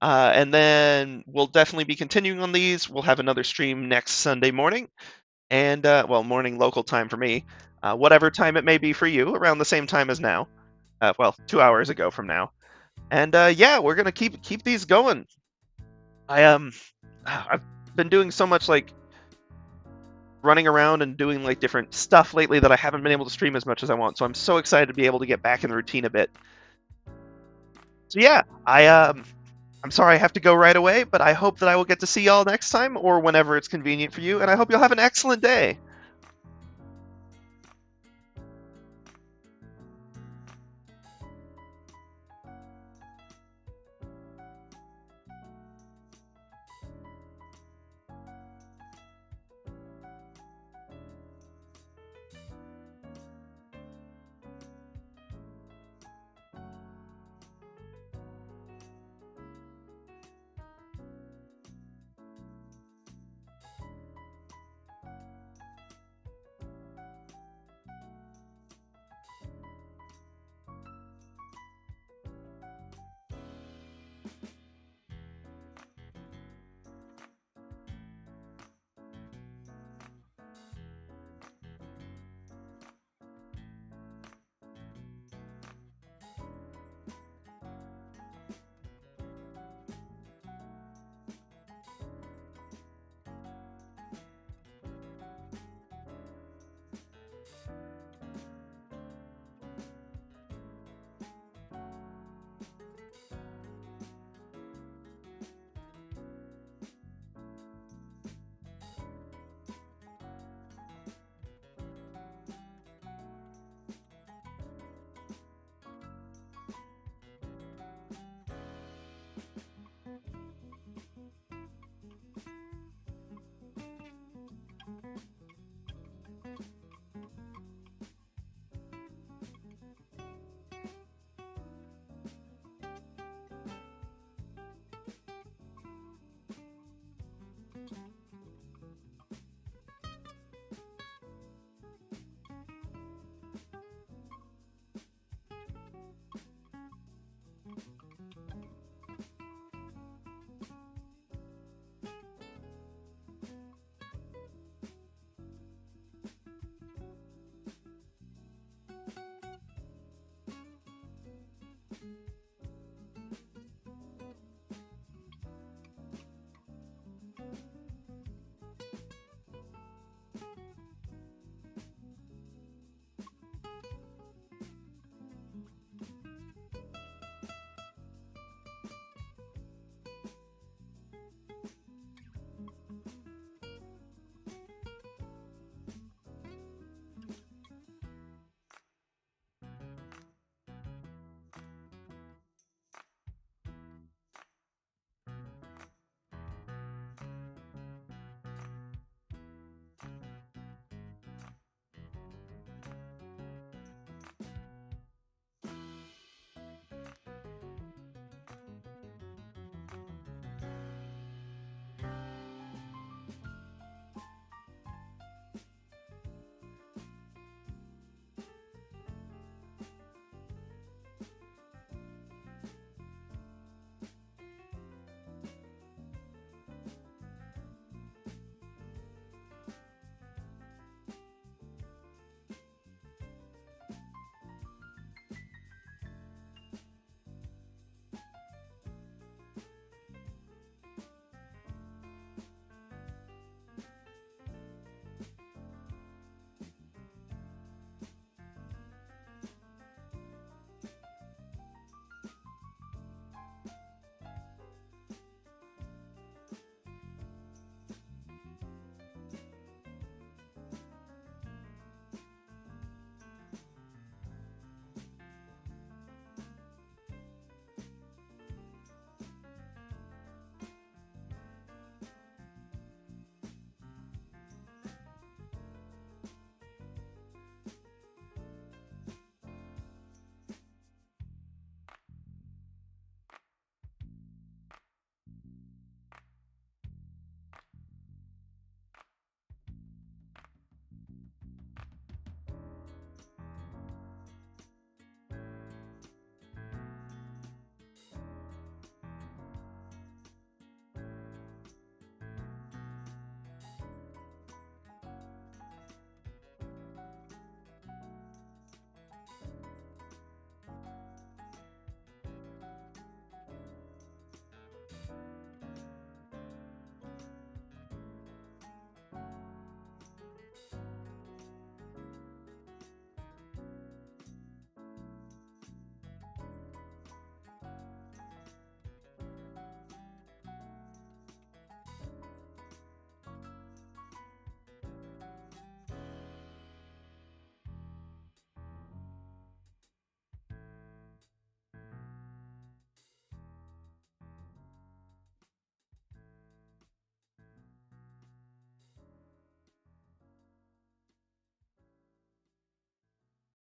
And then we'll definitely be continuing on these. We'll have another stream next Sunday morning. And well, morning local time for me. Whatever time it may be for you, around the same time as now. Well, 2 hours ago from now. And yeah, we're gonna keep these going. I've been doing so much like running around and doing like different stuff lately that I haven't been able to stream as much as I want. So I'm so excited to be able to get back in the routine a bit. So yeah, I'm sorry I have to go right away, but I hope that I will get to see y'all next time or whenever it's convenient for you, and I hope you'll have an excellent day.